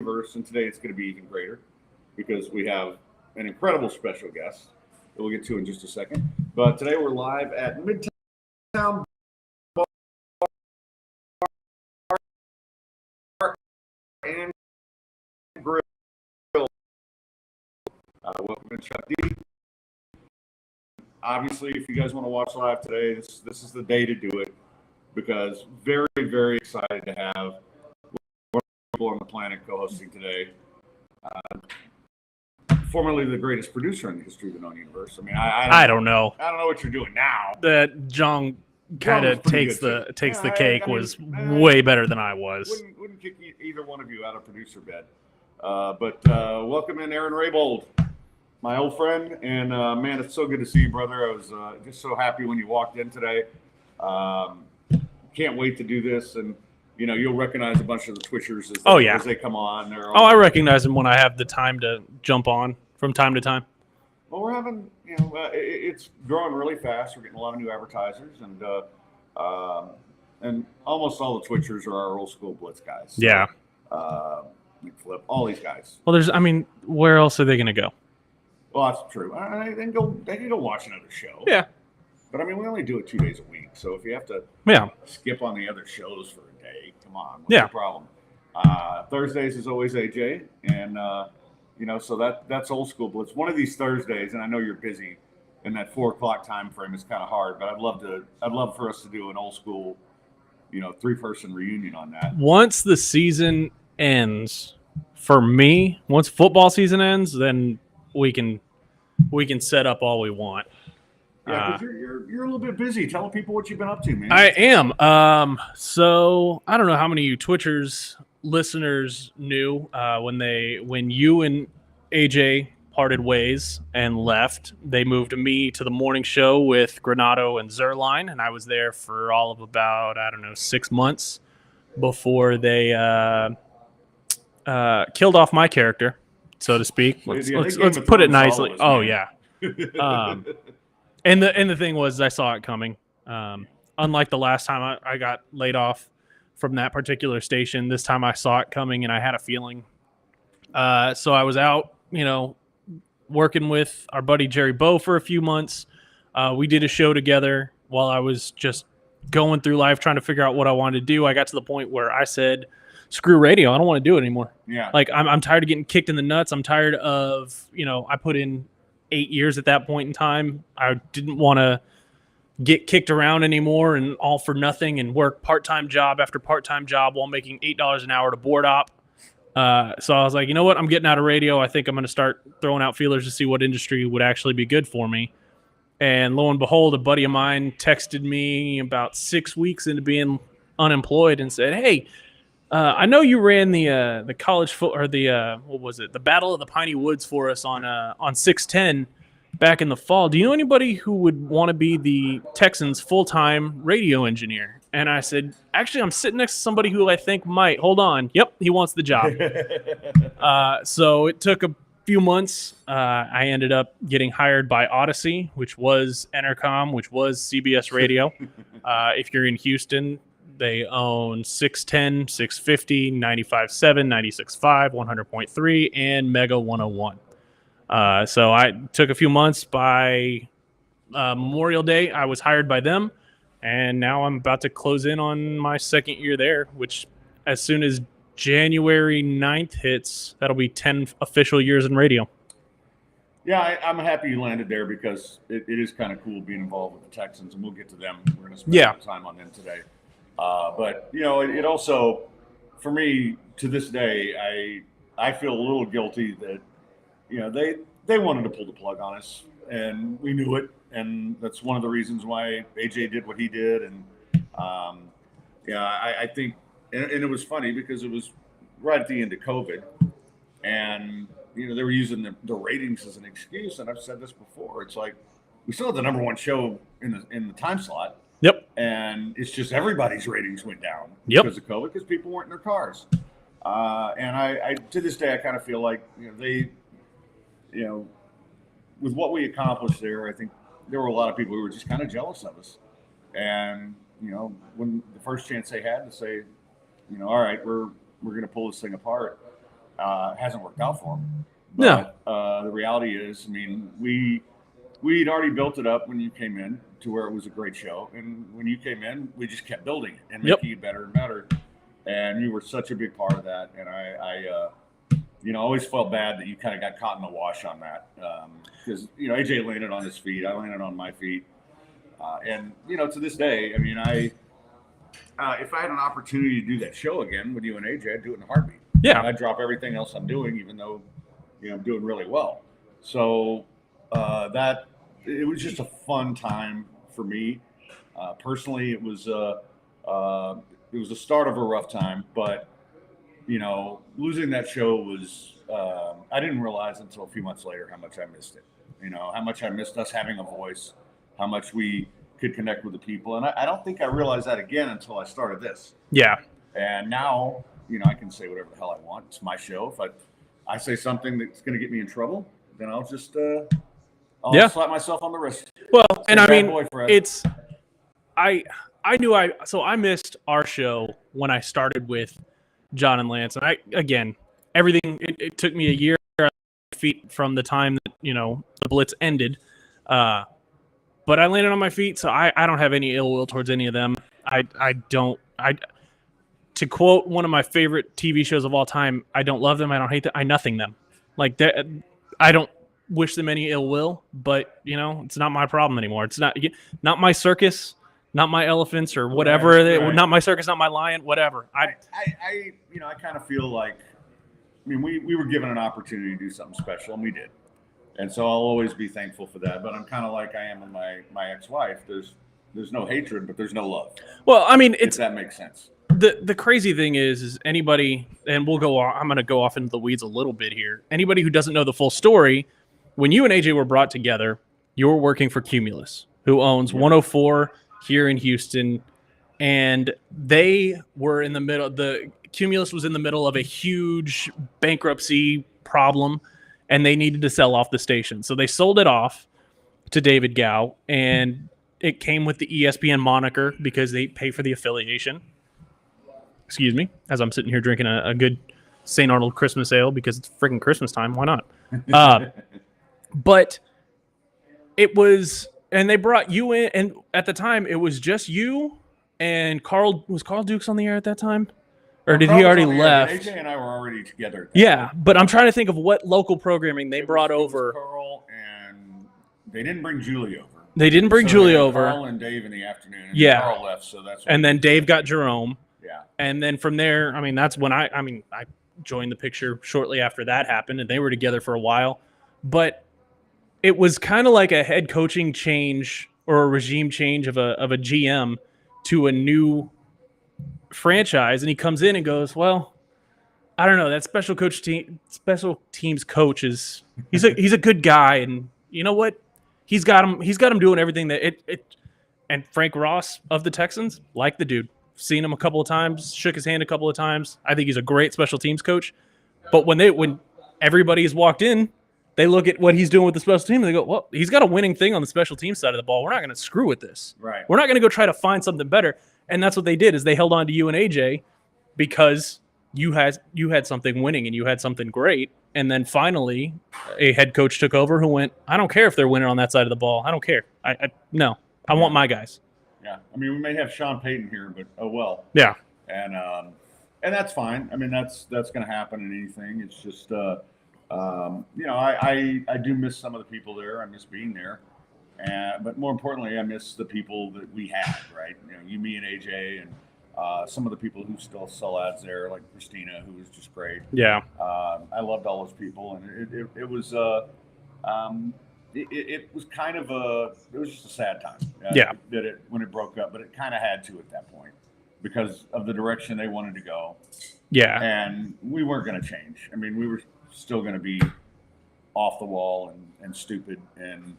universe, and today it's going to be even greater because we have an incredible special guest that we'll get to in just a second. But today we're live at Midtown and Grill. Welcome to Chef D. Obviously, if you guys want to watch live today, this is the day to do it because very, very excited to have one people on the planet co-hosting today. Formerly the greatest producer in the history of the known universe. I mean, I don't know. I don't know what you're doing now. That John kind of takes the cake was way better than I was. Wouldn't kick either one of you out of producer bed. But welcome in Aaron Raybold, my old friend, and man, it's so good to see you, brother. I was just so happy when you walked in today. Can't wait to do this, and you'll recognize a bunch of the Twitchers as they come on. I recognize them when I have the time to jump on from time to time. Well, we're having, it's growing really fast. We're getting a lot of new advertisers, and almost all the Twitchers are our old school Blitz guys. So, yeah. Flip, all these guys. Well, where else are they going to go? Well, that's true. They can go watch another show. Yeah. But, we only do it 2 days a week. So if you have to skip on the other shows for a day, come on. What's the problem? Thursdays is always AJ. And, so that's old school Blitz. One of these Thursdays, and I know you're busy, and that 4 o'clock time frame is kind of hard, but I'd love for us to do an old school, 3-person reunion on that. Once the season ends, for me, once football season ends, then we can set up all we want. Yeah, because you're a little bit busy. Tell people what you've been up to, man. I am. So I don't know how many of you Twitchers listeners knew when you and AJ parted ways and left. They moved me to the morning show with Granado and Zerline, and I was there for all of about 6 months before they killed off my character, so to speak. Let's put it nicely. Yeah. And the thing was, I saw it coming. Unlike the last time I got laid off from that particular station, this time I saw it coming and I had a feeling. So I was out, working with our buddy Jerry Bowe for a few months. We did a show together while I was just going through life trying to figure out what I wanted to do. I got to the point where I said, screw radio. I don't want to do it anymore. Yeah. Like I'm tired of getting kicked in the nuts. I'm tired of, I put in 8 years at that point in time. I didn't want to get kicked around anymore and all for nothing and work part-time job after part-time job while making $8 an hour to board op. So I was like, you know what? I'm getting out of radio. I think I'm going to start throwing out feelers to see what industry would actually be good for me. And lo and behold, a buddy of mine texted me about 6 weeks into being unemployed and said, hey, I know you ran the college the Battle of the Piney Woods for us on 610 back in the fall. Do you know anybody who would want to be the Texans' full-time radio engineer? And I said, actually, I'm sitting next to somebody who I think might. Hold on. Yep, he wants the job. So it took a few months. I ended up getting hired by Odyssey, which was Entercom, which was CBS Radio. If you're in Houston, they own 610, 650, 95.7, 96.5, 100.3, and Mega 101. So I took a few months. By Memorial Day, I was hired by them, and now I'm about to close in on my second year there, which as soon as January 9th hits, that'll be 10 official years in radio. Yeah, I'm happy you landed there because it is kind of cool being involved with the Texans, and we'll get to them. We're going to spend some time on them today. But, it also, for me, to this day, I feel a little guilty that, they wanted to pull the plug on us, and we knew it. And that's one of the reasons why AJ did what he did. And, I think, and it was funny because it was right at the end of COVID. And, they were using the ratings as an excuse. And I've said this before. It's like, we still had the number one show in the time slot. Yep. And it's just everybody's ratings went down because of COVID, because people weren't in their cars. And I to this day, I kind of feel like, they, with what we accomplished there, I think there were a lot of people who were just kind of jealous of us. And, when the first chance they had to say, all right, we're going to pull this thing apart. Hasn't worked out for him. No. But the reality is, I mean, we'd already built it up when you came in to where it was a great show, and when you came in, we just kept building it and making it better and better. And you were such a big part of that, and I always felt bad that you kind of got caught in the wash on that, because AJ landed on his feet, I landed on my feet, and to this day, I mean, if I had an opportunity to do that show again with you and AJ, I'd do it in a heartbeat. Yeah, I'd drop everything else I'm doing, even though I'm doing really well. So that it was just a fun time for me personally. It was the start of a rough time, but losing that show was I didn't realize until a few months later how much I missed it. How much I missed us having a voice, how much we could connect with the people, and I don't think I realized that again until I started this. Yeah. And now I can say whatever the hell I want. It's my show. If I say something that's going to get me in trouble, then I'll just slap myself on the wrist. Well, and I mean, it's I missed our show when I started with John and Lance, and everything. It took me a year feet from the time that the Blitz ended, but I landed on my feet, so I don't have any ill will towards any of them. To quote one of my favorite TV shows of all time, I don't love them, I don't hate them, I nothing them. Like that, I don't wish them any ill will, but it's not my problem anymore. It's not my circus, not my elephants or whatever. Right. Not my circus, not my lion, whatever. I kind of feel like, I mean, we were given an opportunity to do something special, and we did. And so I'll always be thankful for that. But I'm kind of like I am with my ex-wife. There's no hatred, but there's no love. Well, I mean, if that makes sense. The crazy thing is anybody, and I'm going to go off into the weeds a little bit here. Anybody who doesn't know the full story, when you and AJ were brought together, you were working for Cumulus, who owns 104 here in Houston, and they were in the middle. The Cumulus was in the middle of a huge bankruptcy problem, and they needed to sell off the station. So they sold it off to David Gow, and it came with the ESPN moniker because they pay for the affiliation. Excuse me, as I'm sitting here drinking a good St. Arnold Christmas ale because it's freaking Christmas time. Why not? But it was, and they brought you in, and at the time it was just you and Carl. Was Carl Dukes on the air at that time? Or did he already left? AJ and I were already together. Yeah, but I'm trying to think of what local programming they brought over. Carl, and they didn't bring Julie over. They didn't bring Julie over. Carl and Dave in the afternoon. And Carl left, so that's. And then Dave got Jerome. Yeah. And then from there, I mean, that's when I joined the picture shortly after that happened, and they were together for a while. But it was kind of like a head coaching change or a regime change of a GM to a new franchise, and he comes in and goes, well, I don't know, that special teams coach is he's a good guy, and you know what, he's got him doing everything that it and Frank Ross of the Texans, like the dude, seen him a couple of times, shook his hand a couple of times. I think he's a great special teams coach, but when everybody's walked in, they look at what he's doing with the special team and they go, well, he's got a winning thing on the special teams side of the ball. We're not going to screw with this. Right. We're not going to go try to find something better. And that's what they did, is they held on to you and AJ because you had something winning and you had something great. And then finally a head coach took over who went, I don't care if they're winning on that side of the ball. I don't care. I want my guys. Yeah. I mean, we may have Sean Payton here, but oh well. Yeah. And that's fine. I mean, that's going to happen in anything. It's just I do miss some of the people there. I miss being there. But more importantly, I miss the people that we had, right? You, me, and AJ, and some of the people who still sell ads there, like Christina, who was just great. Yeah. I loved all those people, and it was kind of it was just a sad time. When it broke up, but it kind of had to at that point because of the direction they wanted to go. Yeah. And we weren't going to change. I mean, we were still going to be off the wall and stupid and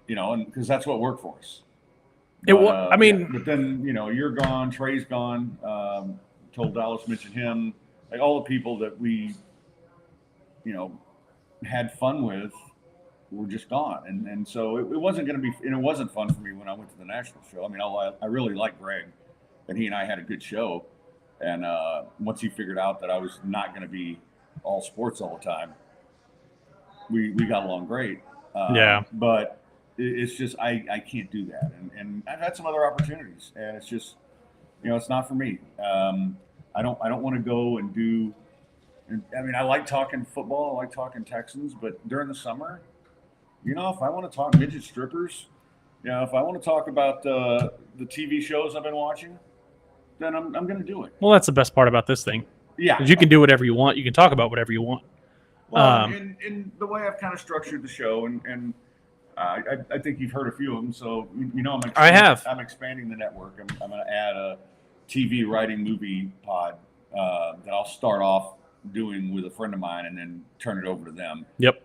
and because that's what worked for us. But then you're gone, Trey's gone. Told Dallas mention him, like all the people that we had fun with were just gone, and so it wasn't going to be, and it wasn't fun for me when I went to the national show. I mean, I really liked Greg, and he and I had a good show, and once he figured out that I was not going to be all sports all the time, we got along great. But it's just I can't do that, and I've had some other opportunities, and it's just it's not for me. I don't want to go and do. I mean, I like talking football, I like talking Texans, but during the summer, if I want to talk midget strippers, if I want to talk about the TV shows I've been watching, then I'm going to do it. Well, that's the best part about this thing. Yeah, you can do whatever you want. You can talk about whatever you want. Well, in the way I've kind of structured the show, and I think you've heard a few of them, so I'm expanding the network. I'm going to add a TV writing movie pod that I'll start off doing with a friend of mine and then turn it over to them. Yep.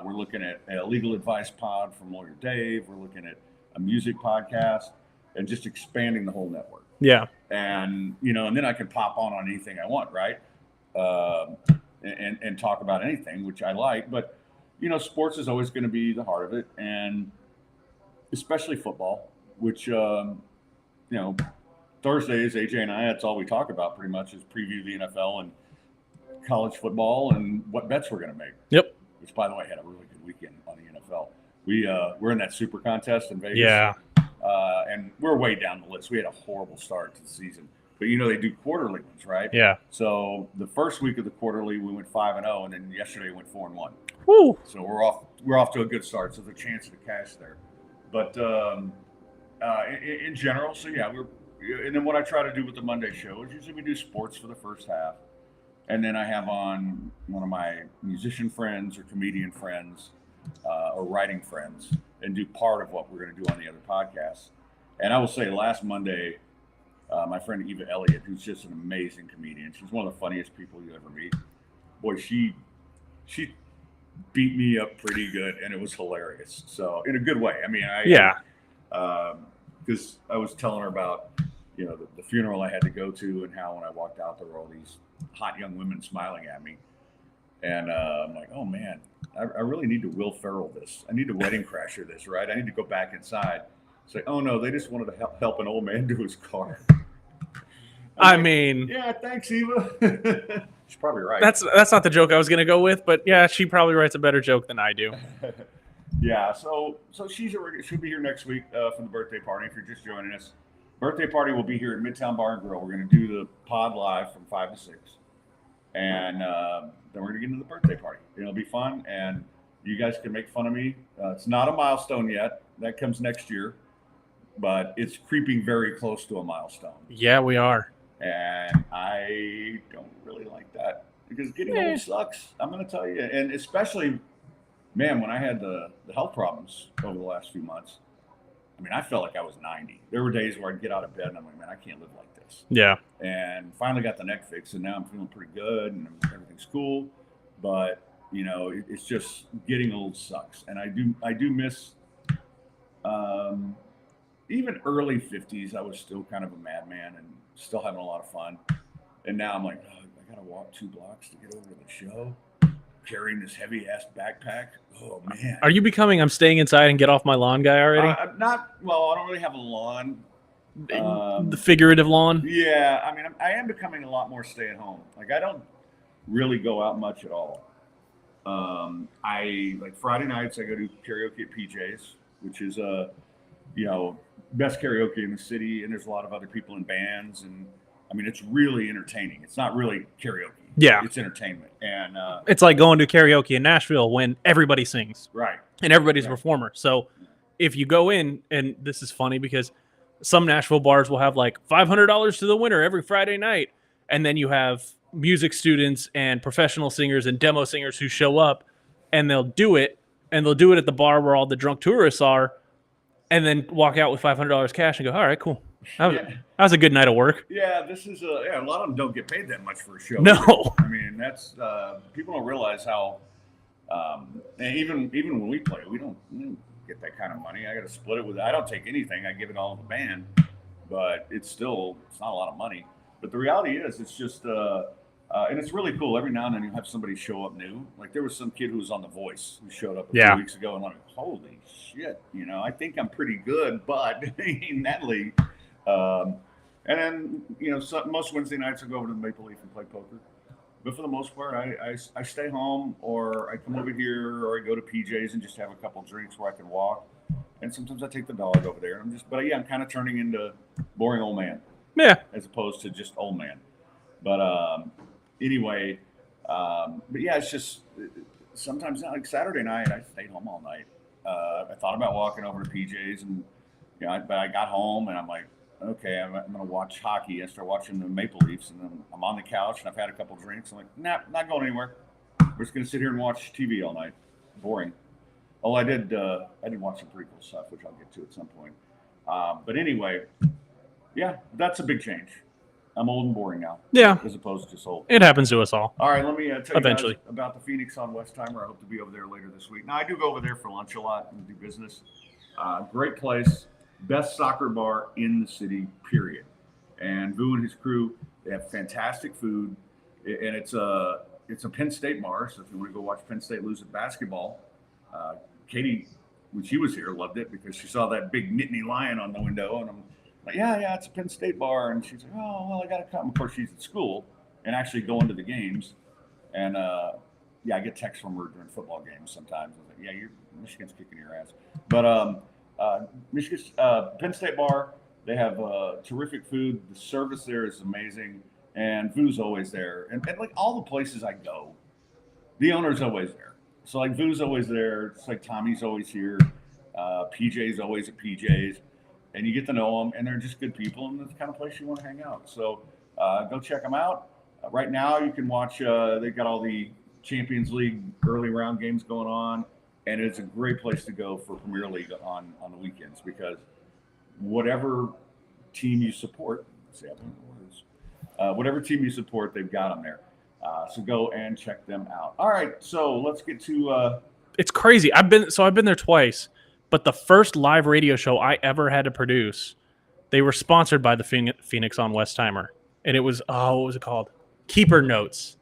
We're looking at a legal advice pod from Lawyer Dave. We're looking at a music podcast and just expanding the whole network. Yeah. And, and then I can pop on anything I want, right? And talk about anything, which I like. But, sports is always going to be the heart of it. And especially football, which, Thursdays, AJ and I, that's all we talk about pretty much is preview the NFL and college football and what bets we're going to make. Yep. Which, by the way, had a really good weekend on the NFL. We're in that super contest in Vegas. Yeah. And we're way down the list. We had a horrible start to the season. But, they do quarterly ones, right? Yeah. So the first week of the quarterly, we went 5-0, and then yesterday we went 4-1. Woo. So we're off to a good start. So there's a chance of the cash there. But in general, so yeah, and then what I try to do with the Monday show is usually we do sports for the first half. And then I have on one of my musician friends or comedian friends or writing friends and do part of what we're going to do on the other podcasts. And I will say last Monday, my friend Eva Elliott, who's just an amazing comedian. She's one of the funniest people you ever meet. Boy, she beat me up pretty good, and it was hilarious. So in a good way. I mean, because I was telling her about the funeral I had to go to and how when I walked out there were all these hot young women smiling at me. And I'm like, oh man, I really need to Will Ferrell this. I need to Wedding Crasher this, right? I need to go back inside. Say, oh no, they just wanted to help an old man to his car. I mean, yeah, thanks, Eva. She's probably right. That's not the joke I was gonna go with, but yeah, she probably writes a better joke than I do. Yeah, so she'll be here next week for the birthday party. If you're just joining us, birthday party will be here at Midtown Bar and Grill. We're gonna do the pod live from 5 to 6, and then we're gonna get into the birthday party. It'll be fun, and you guys can make fun of me. It's not a milestone yet. That comes next year, but it's creeping very close to a milestone. Yeah, we are. And I don't really like that because getting old sucks. I'm going to tell you. And especially, man, when I had the health problems over the last few months, I mean, I felt like I was 90. There were days where I'd get out of bed and I'm like, man, I can't live like this. Yeah. And finally got the neck fixed, and now I'm feeling pretty good and everything's cool. But, it's just getting old sucks. And I do miss even early 50s, I was still kind of a madman and still having a lot of fun. And now I'm like, oh, I got to walk 2 blocks to get over to the show, carrying this heavy-ass backpack. Oh, man. Are you becoming I'm staying inside and get off my lawn guy already? I don't really have a lawn. The figurative lawn? Yeah, I mean, I am becoming a lot more stay-at-home. Like, I don't really go out much at all. Like Friday nights, I go to karaoke at PJ's, which is best karaoke in the city, and there's a lot of other people in bands, and I mean it's really entertaining. It's not really karaoke. Yeah, it's entertainment, and it's like going to karaoke in Nashville when everybody sings, right? And everybody's a performer. So if you go in, and this is funny because some Nashville bars will have like $500 to the winner every Friday night, and then you have music students and professional singers and demo singers who show up, and they'll do it at the bar where all the drunk tourists are. And then walk out with $500 cash and go, all right, cool. That was a good night of work. Yeah, this is a lot of them don't get paid that much for a show. No. I mean, that's people don't realize how and even when we play, we don't get that kind of money. I got to split it with. I don't take anything. I give it all to the band, but it's not a lot of money. But the reality is, it's just and it's really cool. Every now and then you have somebody show up new. Like there was some kid who was on The Voice who showed up a few weeks ago, and I'm like, holy shit, I think I'm pretty good, but in that league. And then most Wednesday nights I go over to the Maple Leaf and play poker. But for the most part, I stay home, or I come over here, or I go to PJ's and just have a couple drinks where I can walk. And sometimes I take the dog over there. I'm kind of turning into boring old man. Yeah. As opposed to just old man. But anyway, but yeah, it's just sometimes like Saturday night, I stayed home all night. I thought about walking over to PJ's, and but I got home and I'm like, okay, I'm going to watch hockey. I start watching the Maple Leafs, and then I'm on the couch and I've had a couple drinks. I'm like, nah, not going anywhere. We're just going to sit here and watch TV all night. Boring. Oh, I did watch some pretty cool stuff, which I'll get to at some point. But anyway, yeah, that's a big change. I'm old and boring now. Yeah. As opposed to just old. It happens to us all. All right, let me tell Eventually. you guys about the Phoenix on Westheimer. I hope to be over there later this week. Now, I do go over there for lunch a lot and do business. Great place. Best soccer bar in the city, period. And Vu and his crew, they have fantastic food. And it's a Penn State bar, so if you want to go watch Penn State lose at basketball, Katie, when she was here, loved it because she saw that big Nittany lion on the window, and I'm like, yeah, it's a Penn State bar. And she's like, oh, well, I got to come. Of course, she's at school and actually going to the games. And, I get texts from her during football games sometimes. I was like, yeah, Michigan's kicking your ass. But Michigan's Penn State bar, they have terrific food. The service there is amazing. And Vu's always there. And like all the places I go, the owner's always there. So like Vu's always there. It's like Tommy's always here. PJ's always at PJ's. And you get to know them, and they're just good people, and it's the kind of place you want to hang out. So go check them out. Right now, you can watch. They've got all the Champions League early round games going on, and it's a great place to go for Premier League on the weekends because whatever team you support, whatever team you support, they've got them there. So go and check them out. All right, so let's get to. It's crazy. I've been there twice. But the first live radio show I ever had to produce, they were sponsored by the Phoenix on Westheimer. And it was, what was it called? Keeper Notes.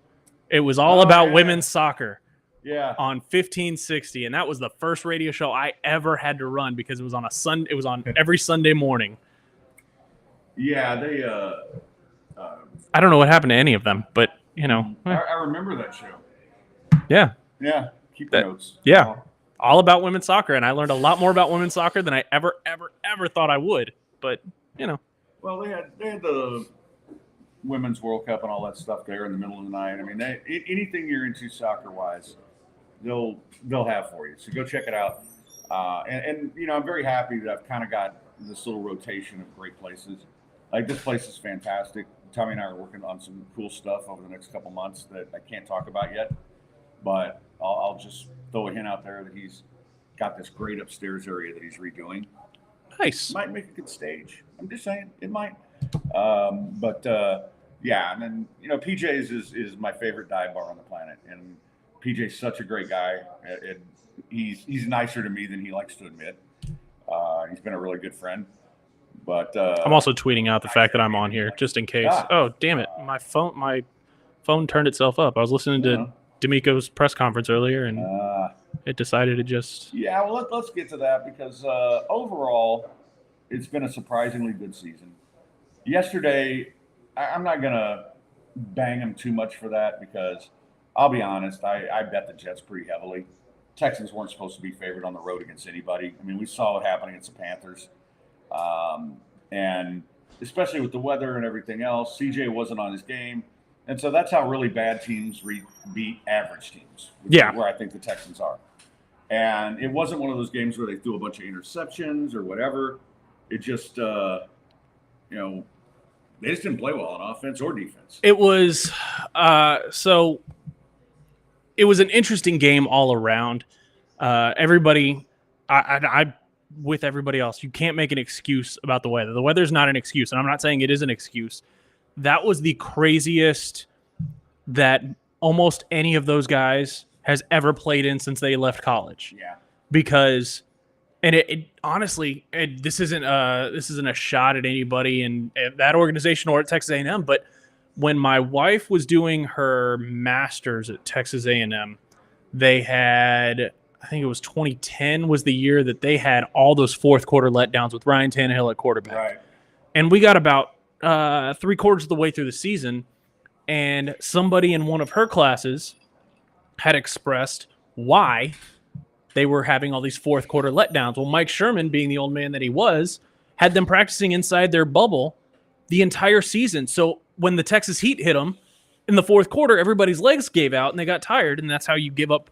It was all about women's soccer. Yeah. On 1560. And that was the first radio show I ever had to run because it was on a Sunday. It was on every Sunday morning. Yeah, they. I don't know what happened to any of them, but, I remember that show. Yeah. Yeah. Keeper Notes. Yeah. All about women's soccer, and I learned a lot more about women's soccer than I ever thought I would. But well, they had the Women's World Cup and all that stuff there in the middle of the night. I mean, anything you're into soccer wise, they'll have for you. So go check it out. And I'm very happy that I've kind of got this little rotation of great places. Like this place is fantastic. Tommy and I are working on some cool stuff over the next couple months that I can't talk about yet, but I'll just throw a hint out there that he's got this great upstairs area that he's redoing. Nice. Might make a good stage. I'm just saying it might. And then PJ's is my favorite dive bar on the planet, and PJ's such a great guy. He's nicer to me than he likes to admit. He's been a really good friend. But I'm also tweeting out the fact that I'm on here just in case. Oh, damn it! My phone turned itself up. I was listening to D'Amico's press conference earlier, and it decided to just. Yeah, well, let's get to that because overall, it's been a surprisingly good season. Yesterday, I'm not gonna bang them too much for that because I'll be honest, I bet the Jets pretty heavily. Texans weren't supposed to be favored on the road against anybody. I mean, we saw what happened against the Panthers. And especially with the weather and everything else, CJ wasn't on his game. And so that's how really bad teams beat average teams, which is where I think the Texans are. And it wasn't one of those games where they threw a bunch of interceptions or whatever. It just, they just didn't play well on offense or defense. It was, it was an interesting game all around. Everybody, I with everybody else, you can't make an excuse about the weather. The weather's not an excuse, and I'm not saying it is an excuse. That was the craziest that almost any of those guys has ever played in since they left college. Yeah. Because, and it honestly, this isn't a shot at anybody in that organization or at Texas A&M, but when my wife was doing her master's at Texas A&M, they had, I think it was 2010 was the year that they had all those fourth quarter letdowns with Ryan Tannehill at quarterback. Right. And we got about 3/4 of the way through the season, and somebody in one of her classes had expressed why they were having all these fourth quarter letdowns. Well, Mike Sherman, being the old man that he was, had them practicing inside their bubble the entire season. So when the Texas Heat hit them in the fourth quarter, everybody's legs gave out and they got tired, and that's how you give up.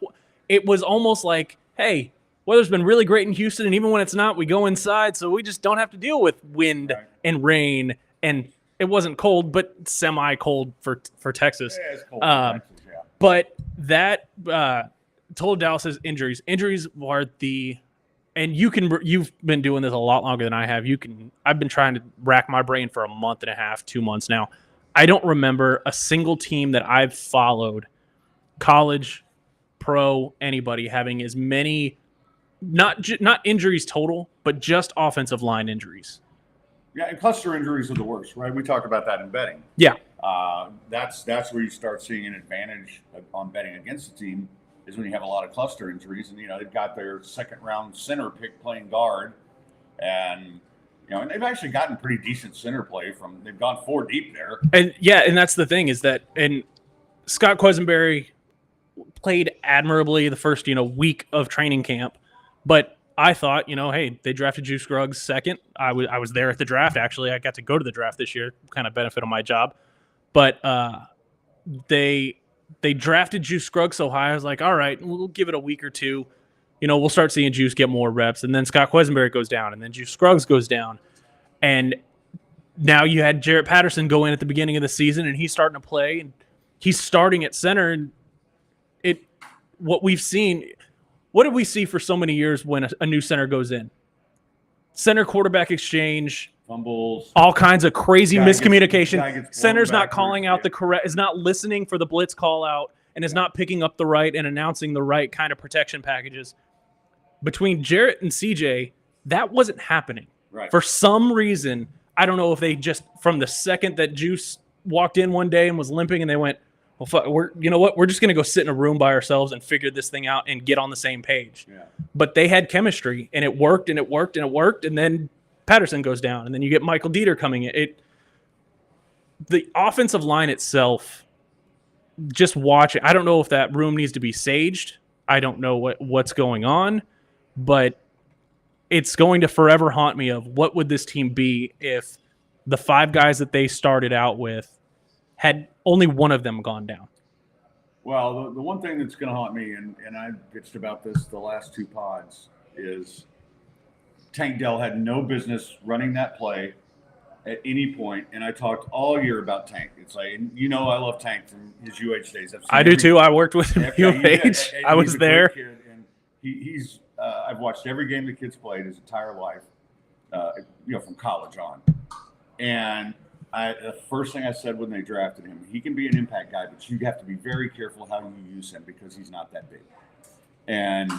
It was almost like, hey, weather's been really great in Houston, and even when it's not, we go inside, so we just don't have to deal with wind and rain. And it wasn't cold, but semi-cold for Texas. Yeah, it's cold for Texas, yeah. But that told Dallas injuries. Injuries are and you've been doing this a lot longer than I have. I've been trying to rack my brain for a month and a half, 2 months now. I don't remember a single team that I've followed, college, pro, anybody, having as many not injuries total, but just offensive line injuries. Yeah, and cluster injuries are the worst, right? We talk about that in betting. Yeah. That's where you start seeing an advantage on betting against the team, is when you have a lot of cluster injuries. And, they've got their second-round center pick playing guard. And, and they've actually gotten pretty decent center play they've gone 4 deep there. And, and that's the thing is that – and Scott Quisenberry played admirably the first, week of training camp. But – I thought, hey, they drafted Juice Scruggs second. I was there at the draft, actually. I got to go to the draft this year, kind of benefit of my job. But they drafted Juice Scruggs so high, I was like, all right, we'll give it a week or two. We'll start seeing Juice get more reps. And then Scott Quisenberry goes down, and then Juice Scruggs goes down. And now you had Jarrett Patterson go in at the beginning of the season, and he's starting to play. And he's starting at center. And what we've seen – what did we see for so many years when a new center goes in? Center quarterback exchange, fumbles, all kinds of crazy miscommunication. Center's not calling out is not listening for the blitz call out, and is not picking up the right and announcing the right kind of protection packages. Between Jarrett and CJ, that wasn't happening. Right. For some reason, I don't know if they just, from the second that Juice walked in one day and was limping, and they went, well, fuck, you know what? We're just going to go sit in a room by ourselves and figure this thing out and get on the same page. Yeah. But they had chemistry, and it worked, and it worked, and it worked, and then Patterson goes down, and then you get Michael Dieter coming in. The offensive line itself, just watch it. I don't know if that room needs to be saged. I don't know what's going on, but it's going to forever haunt me of what would this team be if the 5 guys that they started out with had only one of them gone down. Well, the one thing that's going to haunt me, and I bitched about this the last 2 pods, is Tank Dell had no business running that play at any point, and I talked all year about Tank. It's like, I love Tank from his UH days. I do too. I worked with him at UH. I was there. Kid, and he's I've watched every game the kid's played his entire life, from college on. And the first thing I said when they drafted him, he can be an impact guy, but you have to be very careful how you use him because he's not that big. And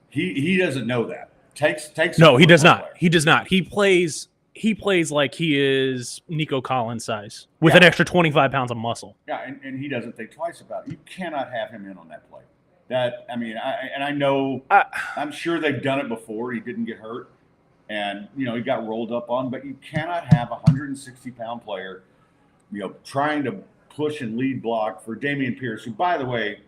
he doesn't know that. Takes No, he does not. Player. He does not. He plays like he is Nico Collins size with an extra 25 pounds of muscle. Yeah, and he doesn't think twice about it. You cannot have him in on that play. I know I'm sure they've done it before. He didn't get hurt. And, he got rolled up on, but you cannot have a 160-pound player, trying to push and lead block for Dameon Pierce, who, by the way,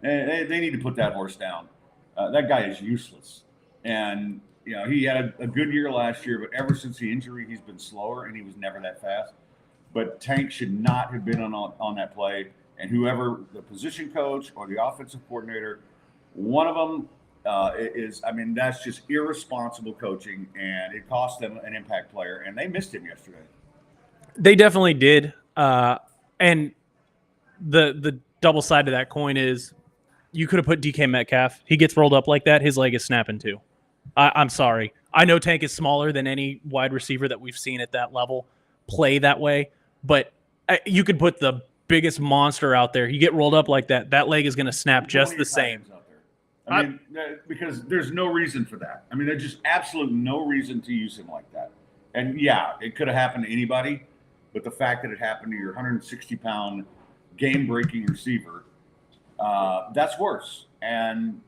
they need to put that horse down. That guy is useless. And, he had a good year last year, but ever since the injury, he's been slower, and he was never that fast. But Tank should not have been on that play. And whoever the position coach or the offensive coordinator, one of them, that's just irresponsible coaching, and it cost them an impact player, and they missed him yesterday. They definitely did. And the double side to that coin is you could have put DK Metcalf. He gets rolled up like that, his leg is snapping too. I'm sorry. I know Tank is smaller than any wide receiver that we've seen at that level play that way, but you could put the biggest monster out there. You get rolled up like that, that leg is going to snap just the same. Because there's no reason for that. There's just absolute no reason to use him like that. And, yeah, it could have happened to anybody, but the fact that it happened to your 160-pound game-breaking receiver, that's worse. And,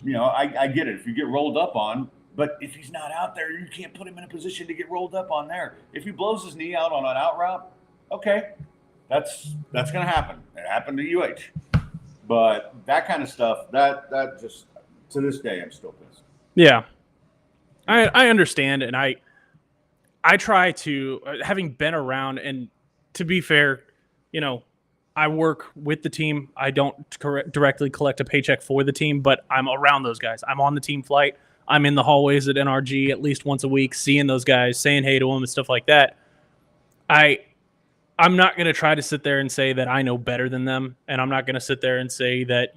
I get it. If you get rolled up on, but if he's not out there, you can't put him in a position to get rolled up on there. If he blows his knee out on an out route, okay. That's going to happen. It happened to UH. But that kind of stuff, that just, to this day, I'm still pissed. Yeah. I understand, and I try to, having been around, and to be fair, I work with the team. I don't directly collect a paycheck for the team, but I'm around those guys. I'm on the team flight. I'm in the hallways at NRG at least once a week, seeing those guys, saying hey to them and stuff like that. I'm not going to try to sit there and say that I know better than them, and I'm not going to sit there and say that,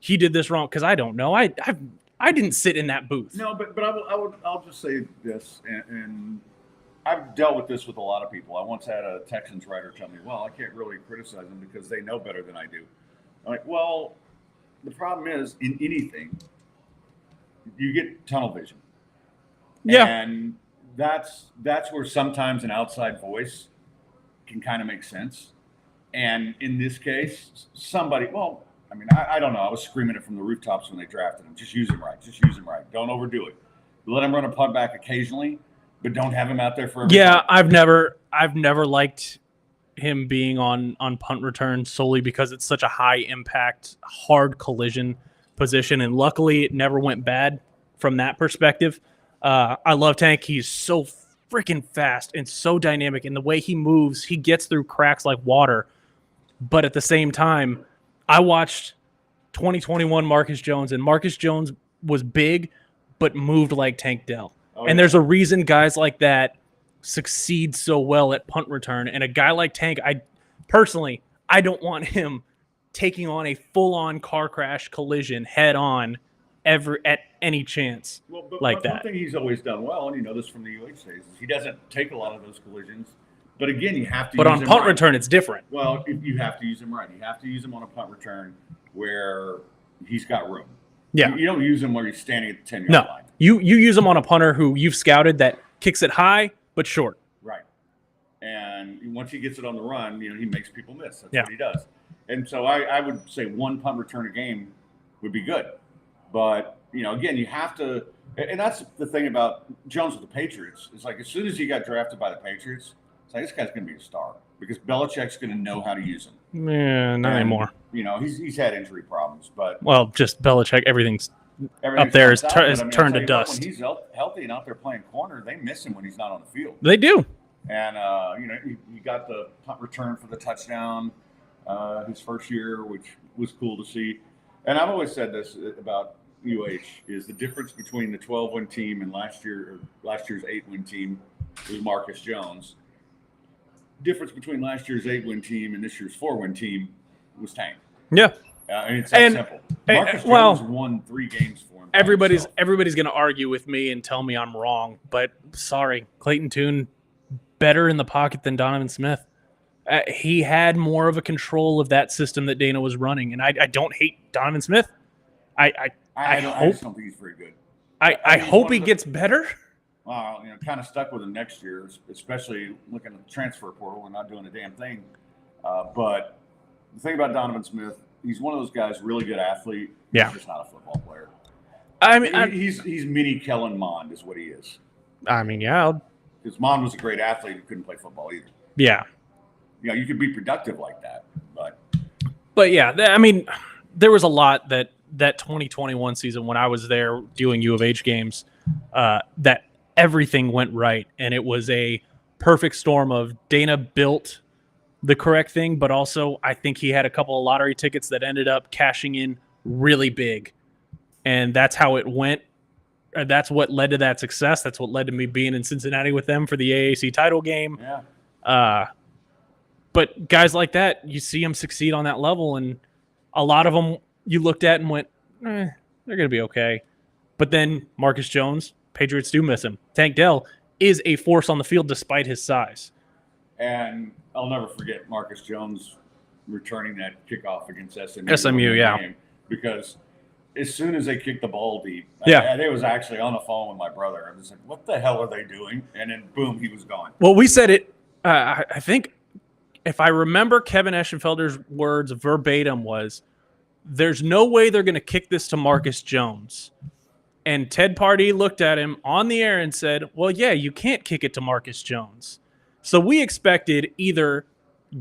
he did this wrong, because I don't know. I didn't sit in that booth. No, but I'll just say this, and I've dealt with this with a lot of people. I once had a Texans writer tell me, well, I can't really criticize them because they know better than I do. I'm like, well, the problem is, in anything, you get tunnel vision. Yeah. And that's where sometimes an outside voice can kind of make sense. And in this case, somebody, well, I mean, I don't know. I was screaming it from the rooftops when they drafted him. Just use him right. Just use him right. Don't overdo it. Let him run a punt back occasionally, but don't have him out there for every punt. I've never liked him being on punt return solely because it's such a high impact, hard collision position. And luckily it never went bad from that perspective. I love Tank. He's so freaking fast and so dynamic, and the way he moves, he gets through cracks like water. But at the same time, I watched 2021 Marcus Jones, and Marcus Jones was big but moved like Tank Dell. And there's a reason guys like that succeed so well at punt return. And a guy like Tank, I don't want him taking on a full-on car crash collision head-on ever at any chance like that. One thing he's always done well, and you know this from the UH days, is he doesn't take a lot of those collisions. But again, you have to. But on punt return, it's different. Well, you have to use him right. You have to use him on a punt return where he's got room. Yeah. You don't use him where he's standing at the 10-yard line. You use him on a punter who you've scouted that kicks it high but short. Right. And once he gets it on the run, he makes people miss. That's what he does. And so I would say one punt return a game would be good. But, again, you have to – and that's the thing about Jones with the Patriots. It's like as soon as he got drafted by the Patriots, it's like this guy's going to be a star because Belichick's going to know how to use him. Yeah, not anymore. He's had injury problems, but just Belichick. Everything's up there is turned to dust. When he's healthy and out there playing corner, they miss him when he's not on the field. They do. And he got the punt return for the touchdown his first year, which was cool to see. And I've always said this about UH is the difference between the 12-win team and last year's 8-win team was Marcus Jones. Difference between last year's 8-win team and this year's 4-win team was Tank. Yeah. It's that simple. Marcus Jones won 3 games for him. Everybody's going to argue with me and tell me I'm wrong, but sorry, Clayton Tune better in the pocket than Donovan Smith. He had more of a control of that system that Dana was running, and I don't hate Donovan Smith. I just don't think he's very good. I hope he gets better. Well, kind of stuck with him next year, especially looking at the transfer portal and not doing a damn thing. But the thing about Donovan Smith, he's one of those guys, really good athlete. Yeah. He's just not a football player. I mean, he's mini Kellen Mond is what he is. I mean, yeah. Because Mond was a great athlete who couldn't play football either. Yeah. You could be productive like that, But yeah, I mean, there was a lot that 2021 season when I was there doing U of H games that everything went right, and it was a perfect storm of Dana built the correct thing, but also I think he had a couple of lottery tickets that ended up cashing in really big, and that's how it went. That's what led to that success. That's what led to me being in Cincinnati with them for the AAC title game. Yeah. But guys like that, you see them succeed on that level, and a lot of them you looked at and went, they're going to be okay. But then Marcus Jones, Patriots do miss him. Tank Dell is a force on the field despite his size. And I'll never forget Marcus Jones returning that kickoff against SMU, yeah. Game, because as soon as they kicked the ball deep, I was actually on the phone with my brother. I was like, what the hell are they doing? And then, boom, he was gone. Well, we said it, I think, if I remember Kevin Eschenfelder's words verbatim was, there's no way they're going to kick this to Marcus Jones. And Ted Pardee looked at him on the air and said, well, yeah, you can't kick it to Marcus Jones. So we expected either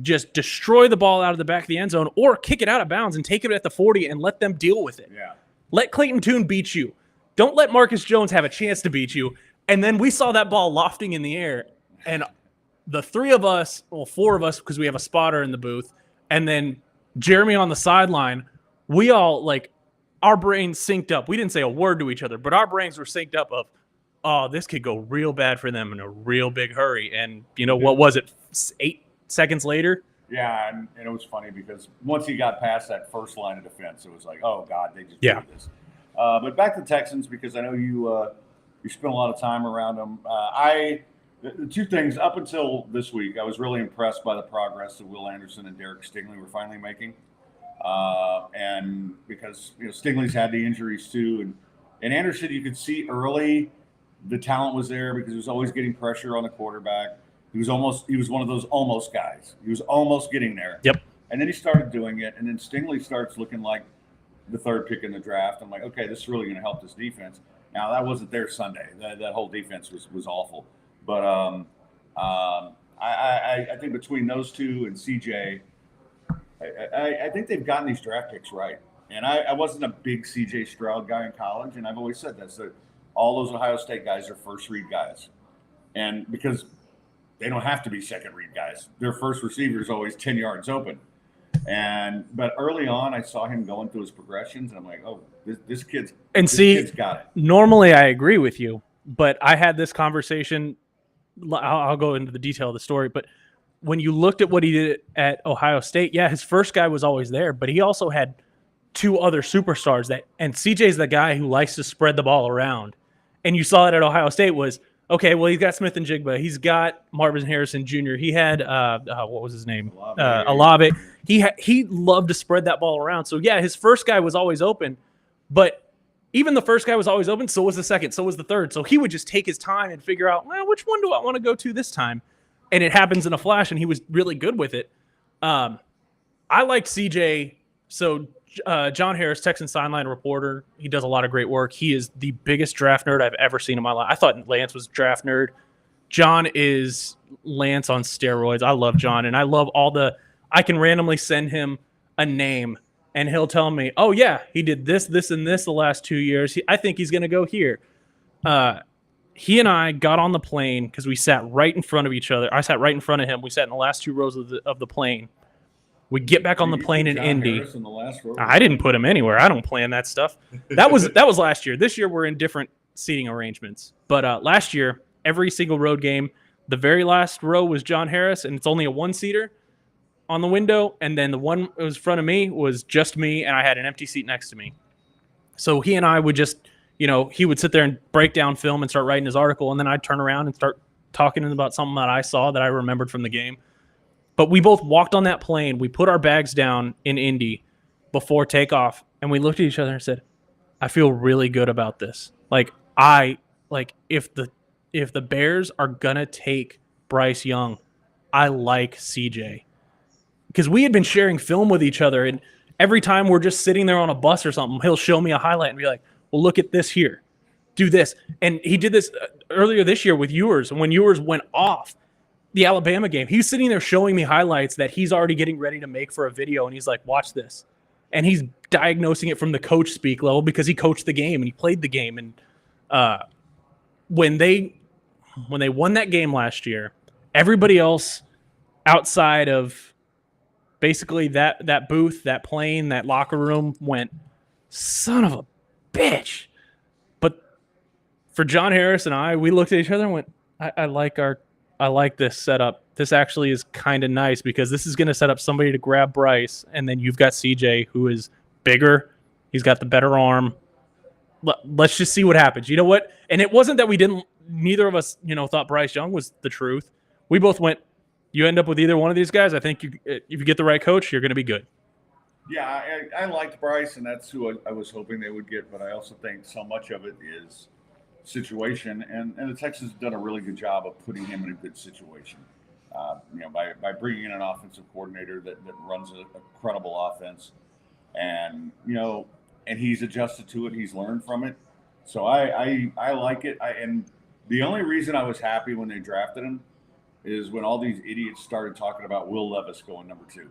just destroy the ball out of the back of the end zone or kick it out of bounds and take it at the 40 and let them deal with it. Yeah. Let Clayton Tune beat you. Don't let Marcus Jones have a chance to beat you. And then we saw that ball lofting in the air, and the four of us, because we have a spotter in the booth, and then Jeremy on the sideline, we all, like, our brains synced up. We didn't say a word to each other, but our brains were synced up of, oh, this could go real bad for them in a real big hurry. And, what was it, 8 seconds later? Yeah, and it was funny because once he got past that first line of defense, it was like, oh, God, they just did this. But back to the Texans, because I know you spent a lot of time around them. The two things, up until this week, I was really impressed by the progress that Will Anderson and Derek Stingley were finally making. And because Stingley's had the injuries too, and Anderson, you could see early the talent was there because he was always getting pressure on the quarterback. He was one of those almost guys. He was almost getting there. Yep. And then he started doing it, and then Stingley starts looking like the third pick in the draft. I'm like, okay, this is really going to help this defense. Now that wasn't there Sunday. That whole defense was awful. But I think between those two and CJ, I think they've gotten these draft picks right. And I wasn't a big CJ Stroud guy in college, and I've always said this, that all those Ohio State guys are first read guys. And because they don't have to be second read guys. Their first receiver is always 10 yards open. But early on, I saw him going through his progressions, and I'm like, oh, this kid's got it. Normally I agree with you, but I had this conversation. I'll go into the detail of the story, but when you looked at what he did at Ohio State, yeah, his first guy was always there, but he also had 2 other superstars and CJ's the guy who likes to spread the ball around. And you saw it at Ohio State was, okay, well, he's got Smith and Jigba. He's got Marvin Harrison Jr. He had, what was his name? Olave. He loved to spread that ball around. So, yeah, his first guy was always open, but even the first guy was always open, so was the second, so was the third. So he would just take his time and figure out, well, which one do I want to go to this time? And it happens in a flash, and he was really good with it. I liked CJ. So John Harris, Texan sideline reporter, he does a lot of great work. He is the biggest draft nerd I've ever seen in my life. I thought Lance was draft nerd. John is Lance on steroids. I love John, and I love I can randomly send him a name, and he'll tell me, oh, yeah, he did this, this, and this the last 2 years. I think he's going to go here. He and I got on the plane because we sat right in front of each other. I sat right in front of him. We sat in the last 2 rows of the plane. We get back on the plane in Indy. In the last row. I didn't put him anywhere. I don't plan that stuff. That was last year. This year we're in different seating arrangements. But last year, every single road game, the very last row was John Harris, and it's only a 1-seater on the window. And then the one that was in front of me was just me, and I had an empty seat next to me. So he and I would just, he would sit there and break down film and start writing his article, and then I'd turn around and start talking to him about something that I saw that I remembered from the game. But we both walked on that plane. We put our bags down in Indy before takeoff, and we looked at each other and said, I feel really good about this. If the Bears are going to take Bryce Young, I like CJ. Because we had been sharing film with each other, and every time we're just sitting there on a bus or something, he'll show me a highlight and be like, well, look at this here. Do this. And he did this earlier this year with Ewers, and when Ewers went off, the Alabama game, he's sitting there showing me highlights that he's already getting ready to make for a video, and he's like, watch this. And he's diagnosing it from the coach speak level because he coached the game and he played the game. And when they won that game last year, everybody else outside of basically that booth, that plane, that locker room went, son of a bitch. But for John Harris and I, we looked at each other and went, I like this setup. This actually is kind of nice because this is going to set up somebody to grab Bryce, and then you've got CJ, who is bigger. He's got the better arm. Let's just see what happens. You know what? And it wasn't that neither of us, thought Bryce Young was the truth. We both went, you end up with either one of these guys, I think if you get the right coach, you're going to be good. Yeah, I liked Bryce, and that's who I was hoping they would get, but I also think so much of it is situation, and the Texans have done a really good job of putting him in a good situation. By bringing in an offensive coordinator that runs a credible offense, and and he's adjusted to it. He's learned from it, so I like it. And the only reason I was happy when they drafted him is when all these idiots started talking about Will Levis going number 2.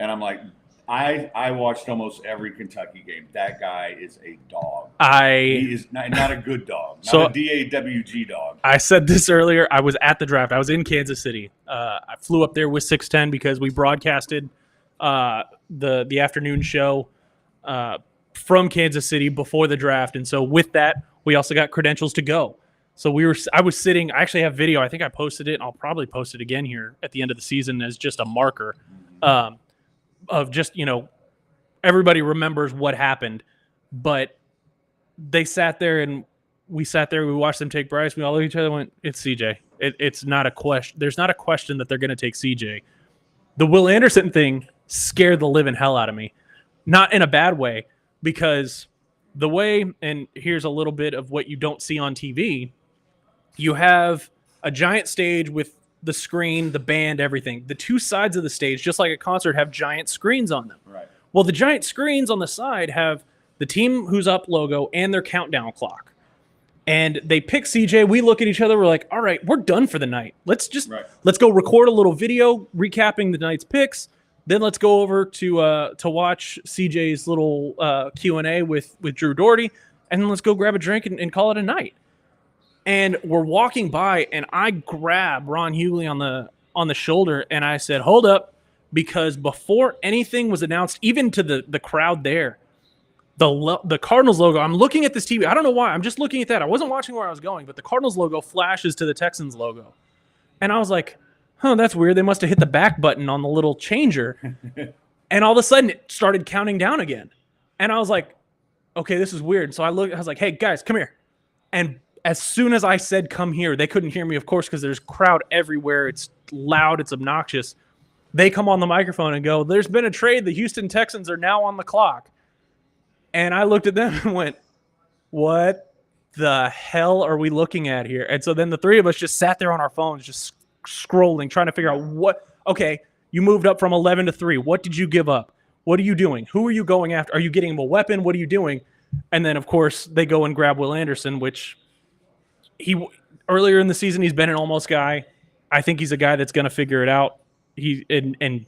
And I'm like, I watched almost every Kentucky game. That guy is a dog. He is not a good dog, not a DAWG dog. I said this earlier. I was at the draft. I was in Kansas City. I flew up there with 610 because we broadcasted the afternoon show from Kansas City before the draft. And so with that, we also got credentials to go. So I was sitting, I actually have video. I think I posted it, and I'll probably post it again here at the end of the season as just a marker. Of just, everybody remembers what happened, but they sat there and we watched them take Bryce. We all looked at each other and went, it's CJ. It's not a question. There's not a question that they're going to take CJ. The Will Anderson thing scared the living hell out of me. Not in a bad way, because the way, and here's a little bit of what you don't see on TV. You have a giant stage with the screen, the band, everything. The two sides of the stage, just like a concert, have giant screens on them. Right. Well, the giant screens on the side have the team who's up logo and their countdown clock. And they pick CJ. We look at each other. We're like, all right, we're done for the night. Let's go record a little video recapping the night's picks. Then let's go over to watch CJ's little Q&A with Drew Doherty. And then let's go grab a drink and call it a night. And we're walking by, and I grab Ron Hughley on the shoulder, and I said, hold up, because before anything was announced, even to the crowd there, the Cardinals logo, I'm looking at this TV. I don't know why. I'm just looking at that. I wasn't watching where I was going, but the Cardinals logo flashes to the Texans logo. And I was like, that's weird. They must have hit the back button on the little changer. And all of a sudden, it started counting down again. And I was like, okay, this is weird. So I was like, hey, guys, come here. And as soon as I said, come here, they couldn't hear me, of course, because there's crowd everywhere. It's loud. It's obnoxious. They come on the microphone and go, there's been a trade. The Houston Texans are now on the clock. And I looked at them and went, what the hell are we looking at here? And so then the three of us just sat there on our phones, just scrolling, trying to figure out okay, you moved up from 11 to 3. What did you give up? What are you doing? Who are you going after? Are you getting him a weapon? What are you doing? And then, of course, they go and grab Will Anderson, which earlier in the season, he's been an almost guy. I think he's a guy that's going to figure it out. And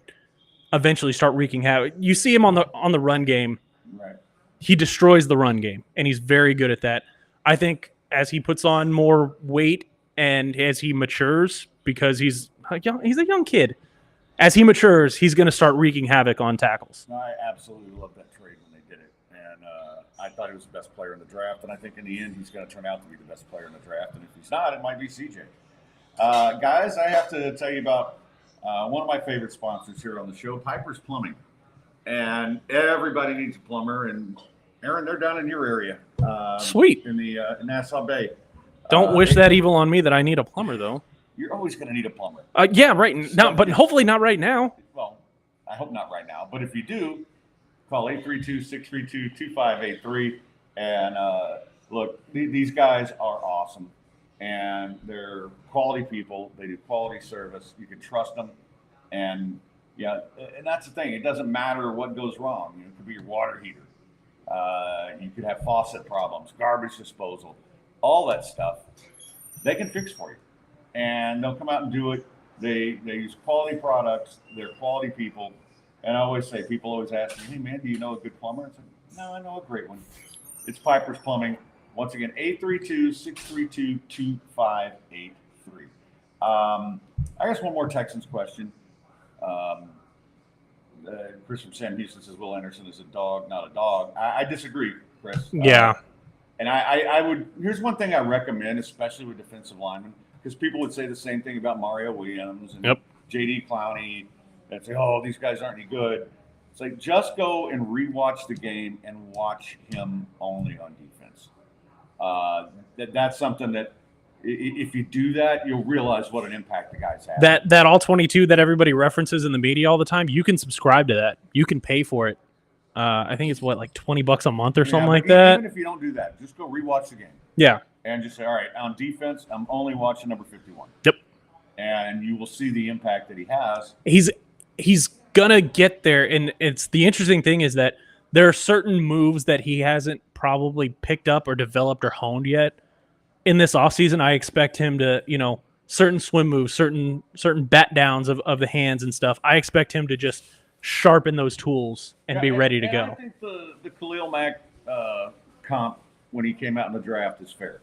eventually start wreaking havoc. You see him on the run game. Right. He destroys the run game, and he's very good at that. I think as he puts on more weight and as he matures, because he's a young kid, as he matures, he's going to start wreaking havoc on tackles. I absolutely love that trade when they did it. And I thought he was the best player in the draft, and I think in the end he's going to turn out to be the best player in the draft. And if he's not, it might be CJ. Guys, I have to tell you about one of my favorite sponsors here on the show, Piper's Plumbing. And everybody needs a plumber. And Aaron, they're down in your area. Sweet. In the Nassau Bay. Don't wish that evil on me that I need a plumber, though. You're always going to need a plumber. Yeah, right now, but hopefully not right now. Well, I hope not right now. But if you do, call 832-632-2583. And look, these guys are awesome. And they're quality people. They do quality service. You can trust them. And, yeah, and that's the thing. It doesn't matter what goes wrong. It could be your water heater. You could have faucet problems, garbage disposal, all that stuff. They can fix for you. And they'll come out and do it. They use quality products. They're quality people. And I always say, people always ask me, hey, man, do you know a good plumber? I said, no, I know a great one. It's Piper's Plumbing. Once again, 832-632-2583. I guess one more Texans question. Chris from Sam Houston says Will Anderson is a dog, not a dog. I disagree, Chris. Yeah. And I would – here's one thing I recommend, especially with defensive linemen, because people would say the same thing about Mario Williams and J.D. Clowney and say, oh, these guys aren't any good. It's like just go and rewatch the game and watch him only on defense. That's something that if you do that, you'll realize what an impact the guys have. That all 22 that everybody references in the media all the time, you can subscribe to that. You can pay for it. I think it's like $20 a month or something like that. Even if you don't do that, just go rewatch the game. Yeah. And just say, all right, on defense, I'm only watching number 51. Yep. And you will see the impact that he has. He's gonna get there, and it's the interesting thing is that there are certain moves that he hasn't probably picked up or developed or honed yet. In this offseason, I expect him to, certain swim moves, certain bat downs of the hands and stuff. I expect him to just sharpen those tools and be ready to go. I think the Khalil Mack comp when he came out in the draft is fair.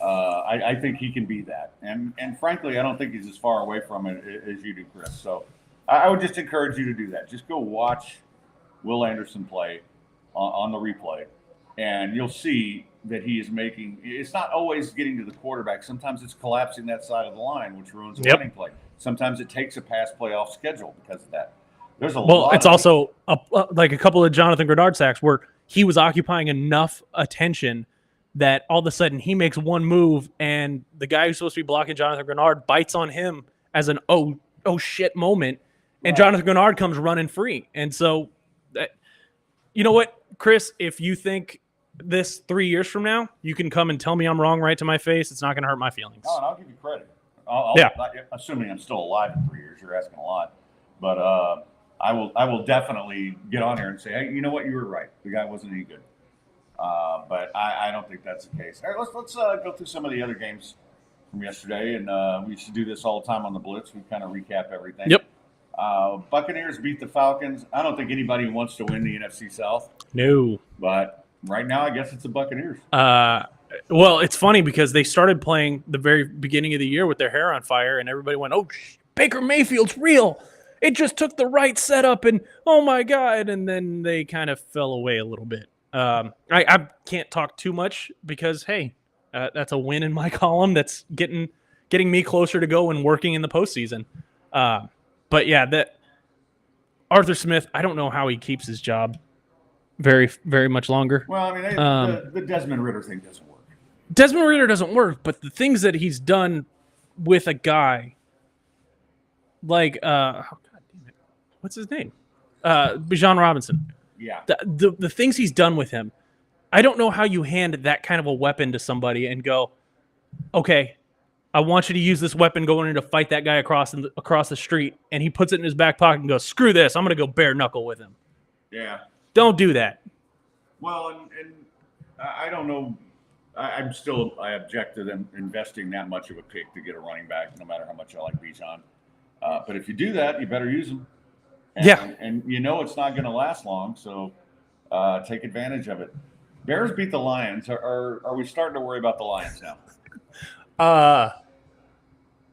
I think he can be that, and frankly, I don't think he's as far away from it as you do, Chris. So I would just encourage you to do that. Just go watch Will Anderson play on the replay, and you'll see that he is making. It's not always getting to the quarterback. Sometimes it's collapsing that side of the line, which ruins the running play. Sometimes it takes a pass play off schedule because of that. There's a lot. It's also like a couple of Jonathan Grenard sacks where he was occupying enough attention that all of a sudden he makes one move and the guy who's supposed to be blocking Jonathan Grenard bites on him as an oh shit moment, and Jonathan Grenard comes running free. And so, you know what, Chris, if you think this 3 years from now, you can come and tell me I'm wrong right to my face. It's not going to hurt my feelings. Oh, and I'll give you credit. Assuming I'm still alive in 3 years, you're asking a lot. But I will definitely get on here and say, hey, you know what, you were right. The guy wasn't any good. But I don't think that's the case. All right, let's go through some of the other games from yesterday, and we used to do this all the time on the Blitz. We kind of recap everything. Yep. Buccaneers beat the Falcons. I don't think anybody wants to win the NFC South. No. But right now, I guess it's the Buccaneers. Well, it's funny because they started playing the very beginning of the year with their hair on fire, and everybody went, oh, Baker Mayfield's real. It just took the right setup, and oh, my God. And then they kind of fell away a little bit. I can't talk too much because, hey, that's a win in my column. That's getting me closer to go and working in the postseason. But yeah, that Arthur Smith, I don't know how he keeps his job very, very much longer. Well, I mean, the Desmond Ridder thing doesn't work. Desmond Ridder doesn't work, but the things that he's done with a guy like, God damn it, what's his name? Bijan Robinson. Yeah. The things he's done with him, I don't know how you hand that kind of a weapon to somebody and go, okay, I want you to use this weapon going in to fight that guy across the street, and he puts it in his back pocket and goes, screw this, I'm going to go bare knuckle with him. Yeah. Don't do that. Well, and I don't know. I object to them investing that much of a pick to get a running back, no matter how much I like Bijan. But if you do that, you better use him. And you know it's not going to last long, so take advantage of it. Bears beat the Lions. Are we starting to worry about the Lions now?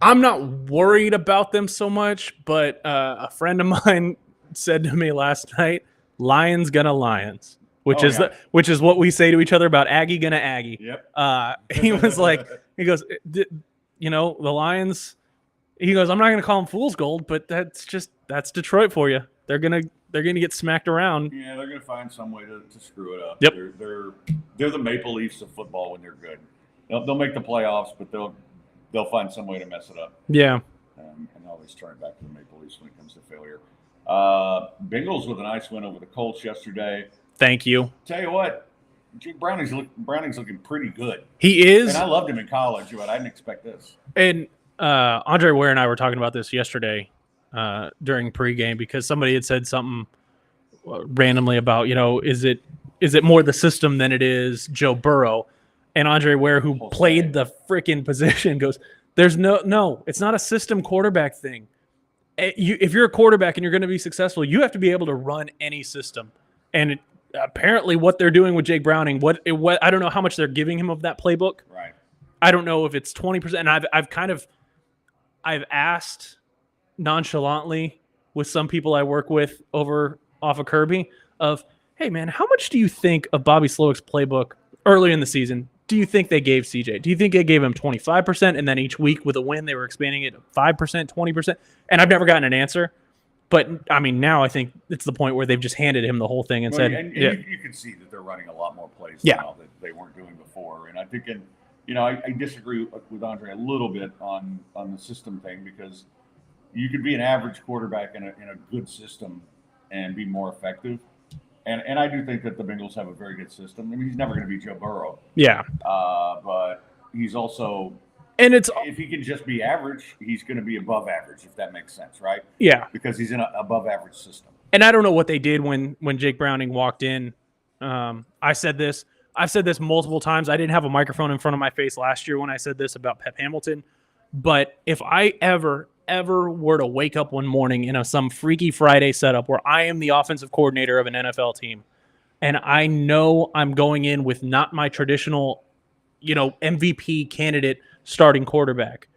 I'm not worried about them so much, but a friend of mine said to me last night, Lions gonna Lions, which is what we say to each other about Aggie gonna Aggie. Yep. He was like, he goes, you know, the Lions. He goes, I'm not gonna call them fool's gold, but that's Detroit for you. They're gonna get smacked around. Yeah, they're gonna find some way to screw it up. Yep. They're the Maple Leafs of football when they're good. They'll make the playoffs, but they'll find some way to mess it up. Yeah. And always turn it back to the Maple Leafs when it comes to failure. Bengals with a nice win over the Colts yesterday. Thank you. Tell you what, Jake Browning's looking pretty good. He is. And I loved him in college, but I didn't expect this. And Andre Ware and I were talking about this yesterday during pregame because somebody had said something randomly about, you know, is it more the system than it is Joe Burrow? And Andre Ware, who played the freaking position, goes, there's no, it's not a system quarterback thing. If you're a quarterback and you're going to be successful, you have to be able to run any system. And apparently what they're doing with Jake Browning, what I don't know how much they're giving him of that playbook. Right. I don't know if it's 20%. And I've asked nonchalantly with some people I work with off of Kirby of, hey man, how much do you think of Bobby Slowick's playbook early in the season? Do you think they gave CJ? Do you think they gave him 25%? And then each week with a win, they were expanding it to 5%, 20%? And I've never gotten an answer. But, I mean, now I think it's the point where they've just handed him the whole thing and said, and you can see that they're running a lot more plays now that they weren't doing before. And I think, I disagree with Andre a little bit on the system thing because you could be an average quarterback in a good system and be more effective. And I do think that the Bengals have a very good system. I mean, he's never going to be Joe Burrow. Yeah. But he's also – and if he can just be average, he's going to be above average, if that makes sense, right? Yeah. Because he's in an above-average system. And I don't know what they did when Jake Browning walked in. I've said this multiple times. I didn't have a microphone in front of my face last year when I said this about Pep Hamilton. But if I ever were to wake up one morning in some Freaky Friday setup where I am the offensive coordinator of an NFL team and I know I'm going in with not my traditional, MVP candidate starting quarterback,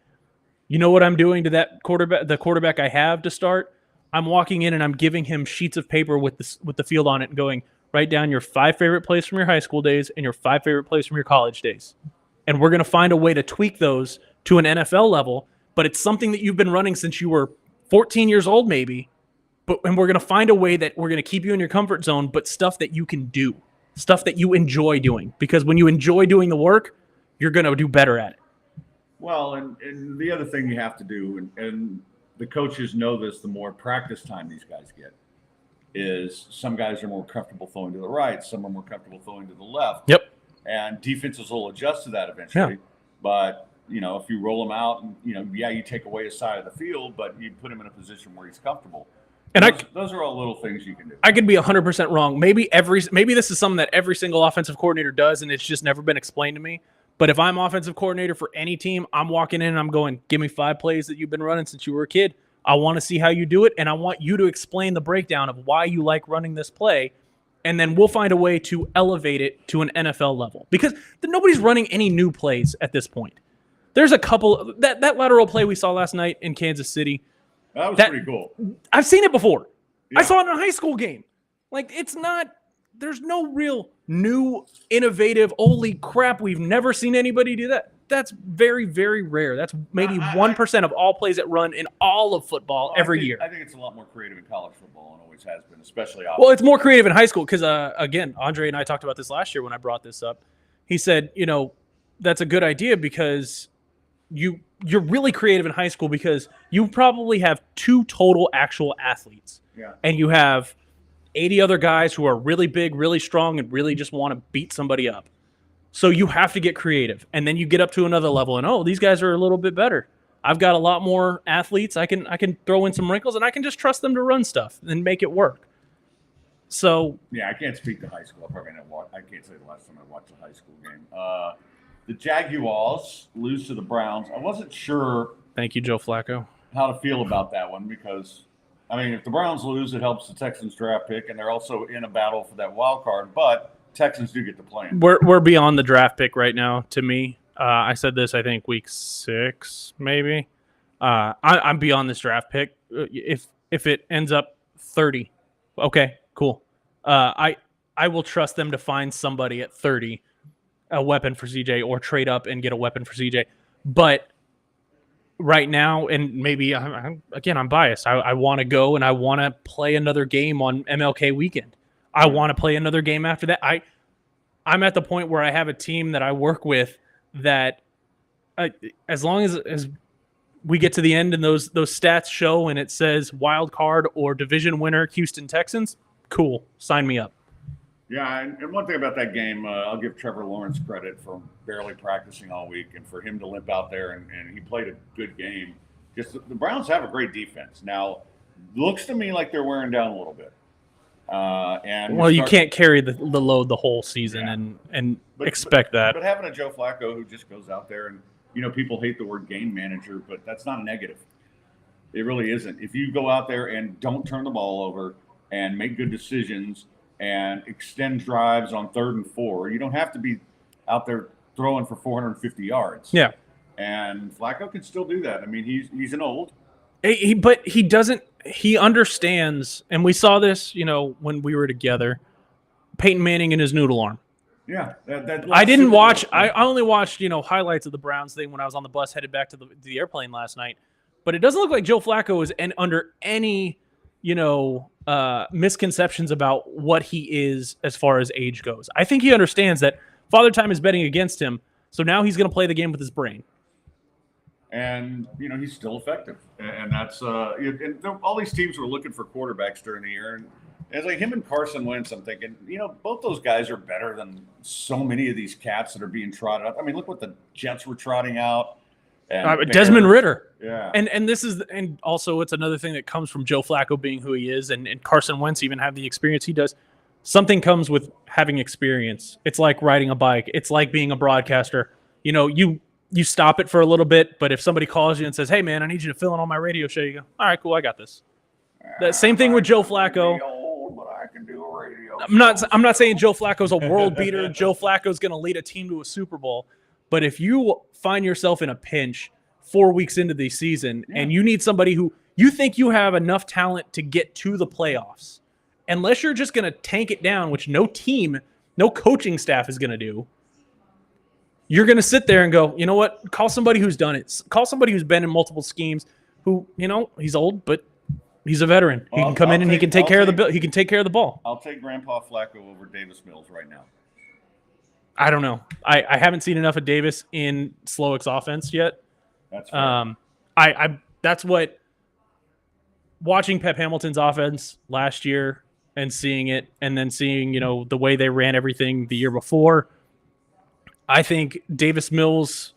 you know what I'm doing to that quarterback, the quarterback I have to start? I'm walking in and I'm giving him sheets of paper with the field on it and going, write down your 5 favorite plays from your high school days and your 5 favorite plays from your college days. And we're going to find a way to tweak those to an NFL level, but it's something that you've been running since you were 14 years old maybe, and we're going to find a way that we're going to keep you in your comfort zone, but stuff that you can do, stuff that you enjoy doing, because when you enjoy doing the work, you're going to do better at it. Well, and the other thing you have to do, and the coaches know this, the more practice time these guys get, is some guys are more comfortable throwing to the right, some are more comfortable throwing to the left. Yep. And defenses will adjust to that eventually. Yeah. But, if you roll him out and, you take away his side of the field, but you put him in a position where he's comfortable. And those are all little things you can do. I could be 100% wrong. Maybe this is something that every single offensive coordinator does, and it's just never been explained to me. But if I'm offensive coordinator for any team, I'm walking in and I'm going, give me 5 plays that you've been running since you were a kid. I want to see how you do it, and I want you to explain the breakdown of why you like running this play, and then we'll find a way to elevate it to an NFL level. Because nobody's running any new plays at this point. There's a couple – that lateral play we saw last night in Kansas City. That was pretty cool. I've seen it before. Yeah. I saw it in a high school game. It's not – there's no real new, innovative, holy crap, we've never seen anybody do that. That's very, very rare. That's maybe 1% of all plays that run in all of football every year. I think it's a lot more creative in college football and always has been, especially offense. Well, it's more creative in high school because, again, Andre and I talked about this last year when I brought this up. He said, that's a good idea because you're really creative in high school because you probably have 2 total actual athletes. Yeah. And you have 80 other guys who are really big, really strong, and really just want to beat somebody up. So you have to get creative. And then you get up to another level and, these guys are a little bit better. I've got a lot more athletes. I can throw in some wrinkles and I can just trust them to run stuff and make it work. So yeah, I can't speak to high school. I can't say the last time I watched a high school game. The Jaguars lose to the Browns. I wasn't sure. Thank you, Joe Flacco. How to feel about that one because, if the Browns lose, it helps the Texans draft pick, and they're also in a battle for that wild card. But Texans do get to play. We're beyond the draft pick right now. To me, I said this. I think week 6, maybe. I'm beyond this draft pick. If it ends up 30, okay, cool. I will trust them to find somebody at 30, a weapon for CJ, or trade up and get a weapon for CJ. But right now, and maybe I'm biased. I want to go and I want to play another game on MLK weekend. I want to play another game after that. I'm at the point where I have a team that I work with that as long as we get to the end and those stats show and it says wild card or division winner Houston Texans, cool, sign me up. Yeah, and one thing about that game, I'll give Trevor Lawrence credit for barely practicing all week and for him to limp out there, and he played a good game. Just the Browns have a great defense. Now, looks to me like they're wearing down a little bit. You can't carry the load the whole season and expect that. But having a Joe Flacco who just goes out there and, people hate the word game manager, but that's not a negative. It really isn't. If you go out there and don't turn the ball over and make good decisions and extend drives on 3rd and 4, you don't have to be out there throwing for 450 yards. Yeah. And Flacco can still do that. He's an old. But he doesn't. He understands, and we saw this, when we were together. Peyton Manning and his noodle arm. Yeah, I didn't watch. I only watched highlights of the Browns thing when I was on the bus headed back to the airplane last night. But it doesn't look like Joe Flacco is under any misconceptions about what he is as far as age goes. I think he understands that Father Time is betting against him, so now he's going to play the game with his brain. And, he's still effective. And that's all these teams were looking for quarterbacks during the year. And it's like him and Carson Wentz, I'm thinking, both those guys are better than so many of these cats that are being trotted out. Look what the Jets were trotting out. And Desmond Ridder. Yeah. And also it's another thing that comes from Joe Flacco being who he is and Carson Wentz even have the experience he does. Something comes with having experience. It's like riding a bike. It's like being a broadcaster. you stop it for a little bit. But if somebody calls you and says, "Hey, man, I need you to fill in on my radio show," you go, "All right, cool, I got this." The same thing with Joe Flacco. I'm not saying Joe Flacco's a world beater. Joe Flacco's going to lead a team to a Super Bowl. But if you find yourself in a pinch 4 weeks into the season and you need somebody who you think you have enough talent to get to the playoffs, unless you're just going to tank it down, which no coaching staff is going to do, you're going to sit there and go, you know what? Call somebody who's done it. Call somebody who's been in multiple schemes who, he's old, but he's a veteran. He can come in and he can take care of the ball. I'll take Grandpa Flacco over Davis Mills right now. I don't know. I haven't seen enough of Davis in Slowick's offense yet. That's fair. That's what watching Pep Hamilton's offense last year and seeing it, and then seeing the way they ran everything the year before. I think Davis Mills.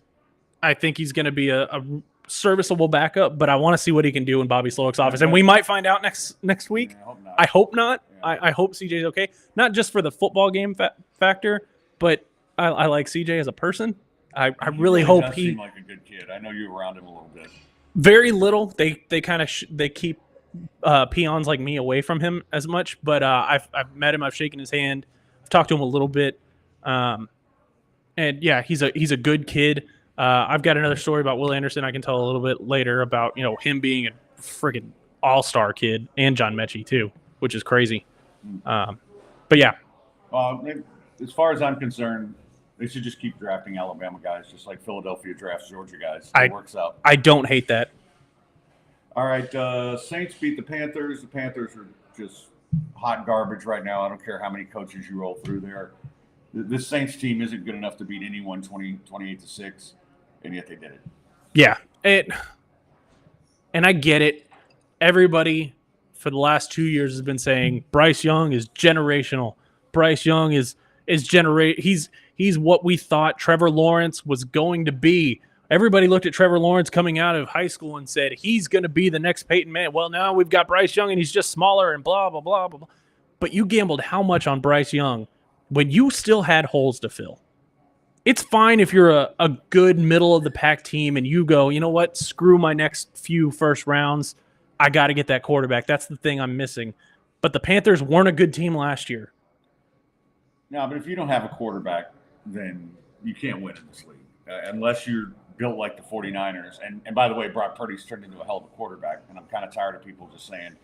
I think he's going to be a serviceable backup, but I want to see what he can do in Bobby Slowick's office, and we might find out next week. I hope not. Yeah. I hope CJ's okay, not just for the football game factor, but I like CJ as a person. I really hope he seem like a good kid. I know you were around him a little bit. Very little. They kind of they keep peons like me away from him as much, but I've met him. I've shaken his hand. I've talked to him a little bit, and yeah, he's a good kid. I've got another story about Will Anderson I can tell a little bit later about him being a friggin' all-star kid, and John Mechie too, which is crazy. But yeah. As far as I'm concerned, they should just keep drafting Alabama guys, just like Philadelphia drafts Georgia guys. It works out. I don't hate that. All right, Saints beat the Panthers. The Panthers are just hot garbage right now. I don't care how many coaches you roll through there. This Saints team isn't good enough to beat anyone 28-6, and yet they did it. Yeah, and I get it. Everybody for the last 2 years has been saying Bryce Young is generational. Bryce Young is he's what we thought Trevor Lawrence was going to be. Everybody looked at Trevor Lawrence coming out of high school and said he's going to be the next Peyton Manning. Well, now we've got Bryce Young and he's just smaller and blah blah blah blah blah. But you gambled how much on Bryce Young when you still had holes to fill? It's fine if you're a good middle of the pack team and you go, you know what, screw my next few first rounds. I got to get that quarterback. That's the thing I'm missing. But the Panthers weren't a good team last year. No, but if you don't have a quarterback, then you can't win in this league unless you're built like the 49ers. And by the way, Brock Purdy's turned into a hell of a quarterback, and I'm kind of tired of people just saying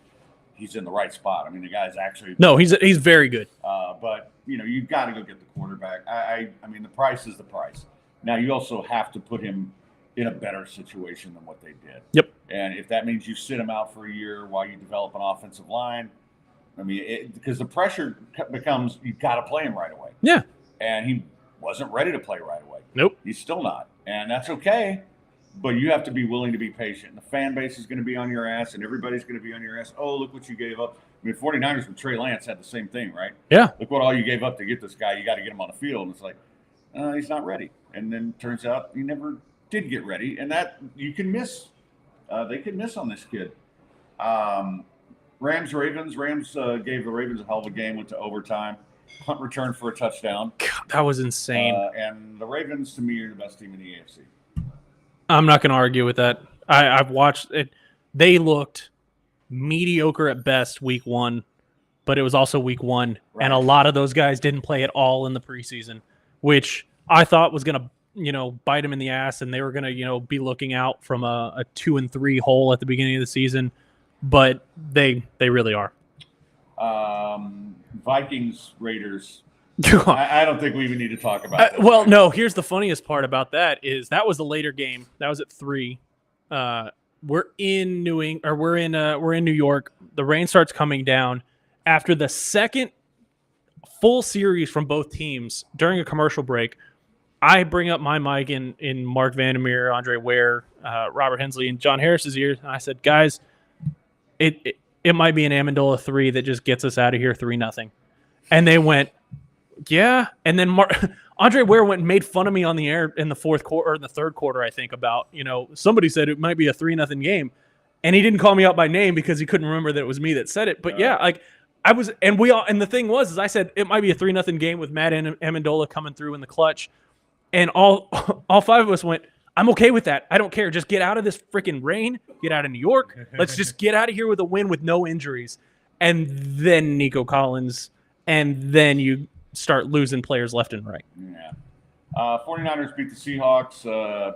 he's in the right spot. I mean, the guy's actually – No, he's very good. But, you've got to go get the quarterback. I mean, the price is the price. Now, you also have to put him in a better situation than what they did. Yep. And if that means you sit him out for a year while you develop an offensive line – I mean, because the pressure becomes you've got to play him right away. Yeah. And he wasn't ready to play right away. Nope. He's still not. And that's okay. But you have to be willing to be patient. The fan base is going to be on your ass, and everybody's going to be on your ass. Oh, look what you gave up. I mean, 49ers with Trey Lance had the same thing, right? Yeah. Look what all you gave up to get this guy. You got to get him on the field. And it's like, he's not ready. And then turns out he never did get ready. And that you can miss. They can miss on this kid. Rams-Ravens. Rams gave the Ravens a hell of a game, went to overtime. Punt return for a touchdown. God, that was insane. And the Ravens, to me, are the best team in the AFC. I'm not going to argue with that. I've watched it. They looked mediocre at best week one, but it was also week one. Right. And a lot of those guys didn't play at all in the preseason, which I thought was going to bite them in the ass, and they were going to be looking out from a 2-3 hole at the beginning of the season. But they really are. Vikings, Raiders. I don't think we even need to talk about that. Well, no, here's the funniest part about that is that was the later game. That was at 3. We're in New York. The rain starts coming down. After the second full series from both teams during a commercial break, I bring up my mic in Mark Vandermeer, Andre Ware, Robert Hensley, and John Harris's ears, and I said, guys, It might be an Amendola 3 that just gets us out of here 3-0. And they went, yeah. And then Andre Ware went and made fun of me on the air in the fourth quarter or in the third quarter, I think, about, somebody said it might be a 3-0 game. And he didn't call me out by name because he couldn't remember that it was me that said it. But yeah, like I was, and the thing was, is I said it might be a 3-0 game with Matt and Amendola coming through in the clutch. And all 5 of us went, I'm okay with that. I don't care. Just get out of this freaking rain. Get out of New York. Let's just get out of here with a win with no injuries. And then Nico Collins, and then you start losing players left and right. Yeah. 49ers beat the Seahawks.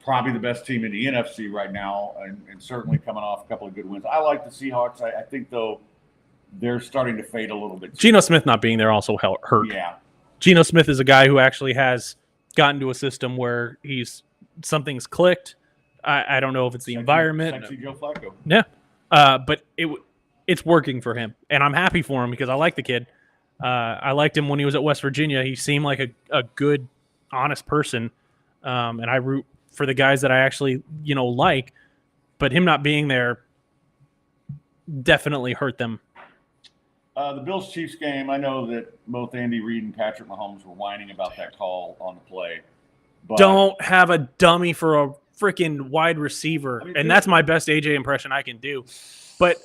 Probably the best team in the NFC right now, and certainly coming off a couple of good wins. I like the Seahawks. I think, though, they're starting to fade a little bit. Geno Smith not being there also hurt. Yeah. Geno Smith is a guy who actually has gotten to a system where something's clicked. I don't know if it's the environment. Sexy Joe Flacco. Yeah. But it's working for him, and I'm happy for him because I like the kid. I liked him when he was at West Virginia. He seemed like a good, honest person, and I root for the guys that I actually, like. But him not being there definitely hurt them. The Bills-Chiefs game, I know that both Andy Reid and Patrick Mahomes were whining about that call on the play. But don't have a dummy for a freaking wide receiver. And that's my best AJ impression I can do. But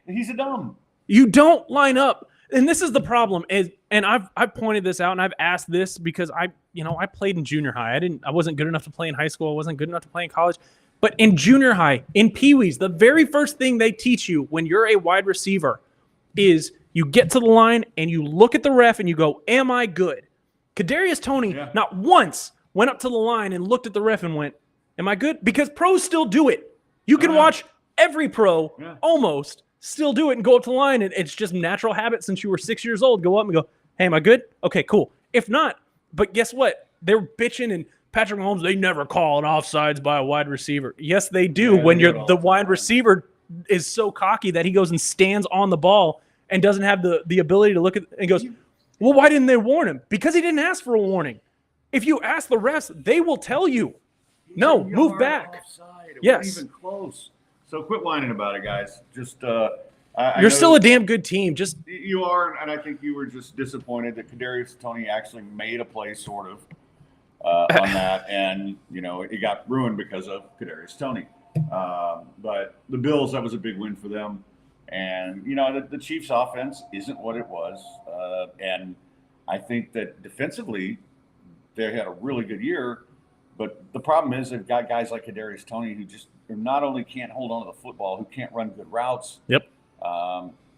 he's a dumb. You don't line up. And this is the problem. And I've pointed this out, and I've asked this because I played in junior high. I wasn't good enough to play in high school. I wasn't good enough to play in college. But in junior high, in Pee-wees, the very first thing they teach you when you're a wide receiver is you get to the line and you look at the ref and you go, am I good? Kadarius Toney not once went up to the line and looked at the ref and went, am I good? Because pros still do it. You can watch every pro almost still do it and go up to the line, and it's just natural habit since you were 6 years old. Go up and go, hey, am I good? Okay, cool. If not, but guess what? They're bitching, and Patrick Mahomes, they never call an offsides by a wide receiver. Yes, they do when the wide receiver is so cocky that he goes and stands on the ball and doesn't have the ability to look at and goes, well, why didn't they warn him? Because he didn't ask for a warning. If you ask the refs, they will tell you. No, move back. Yes. Even close. So quit whining about it, guys. Just you're still a damn good team. Just you are, and I think you were just disappointed that Kadarius Toney actually made a play, sort of, on that, and it got ruined because of Kadarius Toney. But the Bills, that was a big win for them, and the Chiefs' offense isn't what it was, and I think that defensively they had a really good year. But the problem is they've got guys like Kadarius Toney who just not only can't hold on to the football, who can't run good routes. Yep.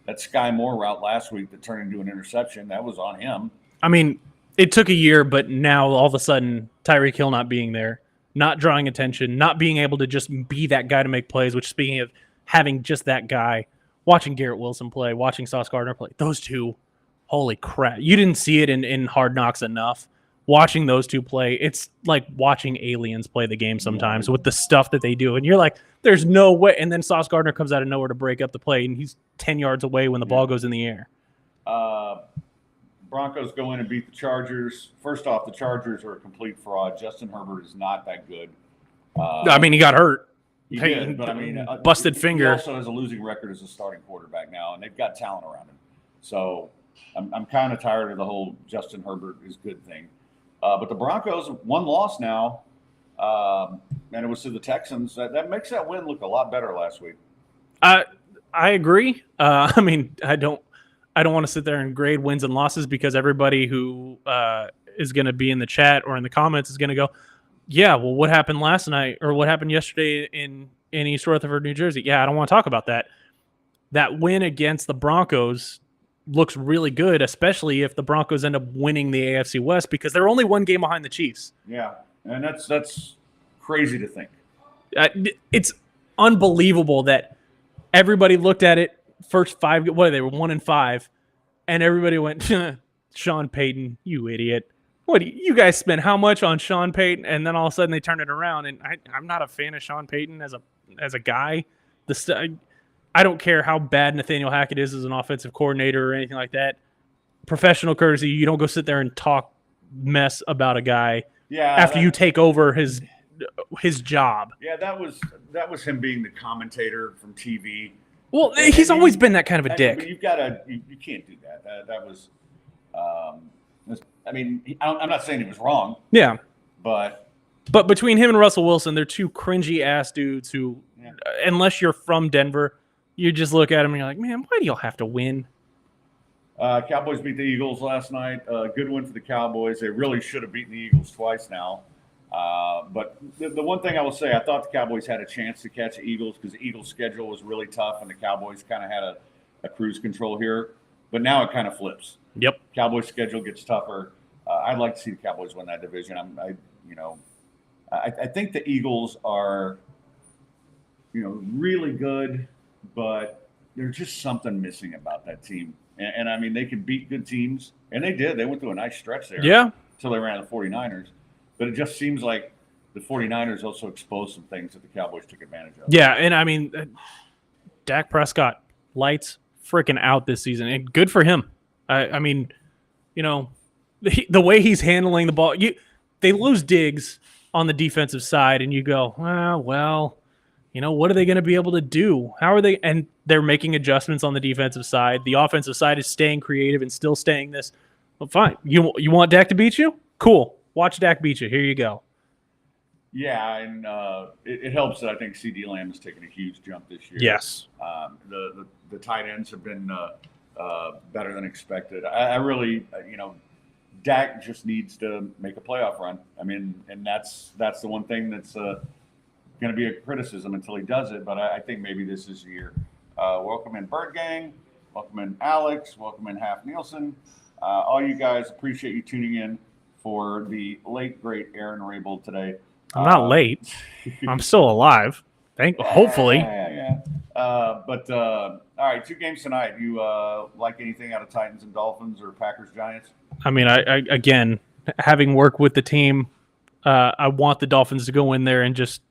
That Sky Moore route last week that turned into an interception, that was on him. I mean, it took a year, but now all of a sudden Tyreek Hill not being there, not drawing attention, not being able to just be that guy to make plays, which speaking of having just that guy, watching Garrett Wilson play, watching Sauce Gardner play, those two, holy crap. You didn't see it in Hard Knocks enough. Watching those two play, it's like watching aliens play the game sometimes with the stuff that they do. And you're like, there's no way. And then Sauce Gardner comes out of nowhere to break up the play, and he's 10 yards away when the ball goes in the air. Broncos go in and beat the Chargers. First off, the Chargers are a complete fraud. Justin Herbert is not that good. I mean, he got hurt. He did, but I mean, busted finger. He also has a losing record as a starting quarterback now, and they've got talent around him. So I'm kind of tired of the whole Justin Herbert is good thing. But the Broncos, one loss now, and it was to the Texans. That makes that win look a lot better last week. I agree. I mean, I don't want to sit there and grade wins and losses because everybody who is going to be in the chat or in the comments is going to go, yeah, well, what happened last night or what happened yesterday in East Rutherford, New Jersey? Yeah, I don't want to talk about that. That win against the Broncos looks really good, especially if the Broncos end up winning the AFC West because they're only one game behind the Chiefs. Yeah, and that's crazy to think. It's unbelievable that everybody looked at it first five. What they were 1-5, and everybody went, Sean Payton, you idiot. What you guys spent how much on Sean Payton? And then all of a sudden they turned it around. And I'm not a fan of Sean Payton as a guy. I don't care how bad Nathaniel Hackett is as an offensive coordinator or anything like that. Professional courtesy, you don't go sit there and talk mess about a guy after you take over his job. Yeah, that was him being the commentator from TV. Well, he's always been that kind of a dick. But you can't do that. That was, I mean, I'm not saying he was wrong. Yeah, but between him and Russell Wilson, they're two cringy ass dudes who, unless you're from Denver, you just look at them and you're like, man, why do y'all have to win? Cowboys beat the Eagles last night. Good win for the Cowboys. They really should have beaten the Eagles twice now. But the one thing I will say, I thought the Cowboys had a chance to catch the Eagles because the Eagles' schedule was really tough, and the Cowboys kind of had a cruise control here. But now it kind of flips. Yep. Cowboys' schedule gets tougher. I'd like to see the Cowboys win that division. I think the Eagles are, really good, but there's just something missing about that team. And I mean, they can beat good teams, and they did. They went through a nice stretch there. Yeah. Until they ran the 49ers. But it just seems like the 49ers also exposed some things that the Cowboys took advantage of. Yeah, and I mean, Dak Prescott, lights freaking out this season, and good for him. I mean, the way he's handling the ball, they lose Diggs on the defensive side, and you go, well, what are they going to be able to do? How are they? And they're making adjustments on the defensive side. The offensive side is staying creative and still staying this. Well, fine. You want Dak to beat you? Cool. Watch Dak beat you. Here you go. Yeah, and it helps that I think CD Lamb has taken a huge jump this year. Yes. The tight ends have been better than expected. I really, Dak just needs to make a playoff run. I mean, and that's the one thing that's going to be a criticism until he does it. But I think maybe this is the year. Welcome in Bird Gang. Welcome in Alex. Welcome in Half Nielsen. All you guys, appreciate you tuning in for the late, great Aaron Rabel today. I'm not late. I'm still alive. Hopefully. Yeah. All right, 2 games tonight. You like anything out of Titans and Dolphins or Packers Giants? I mean, I again, having worked with the team, I want the Dolphins to go in there and just,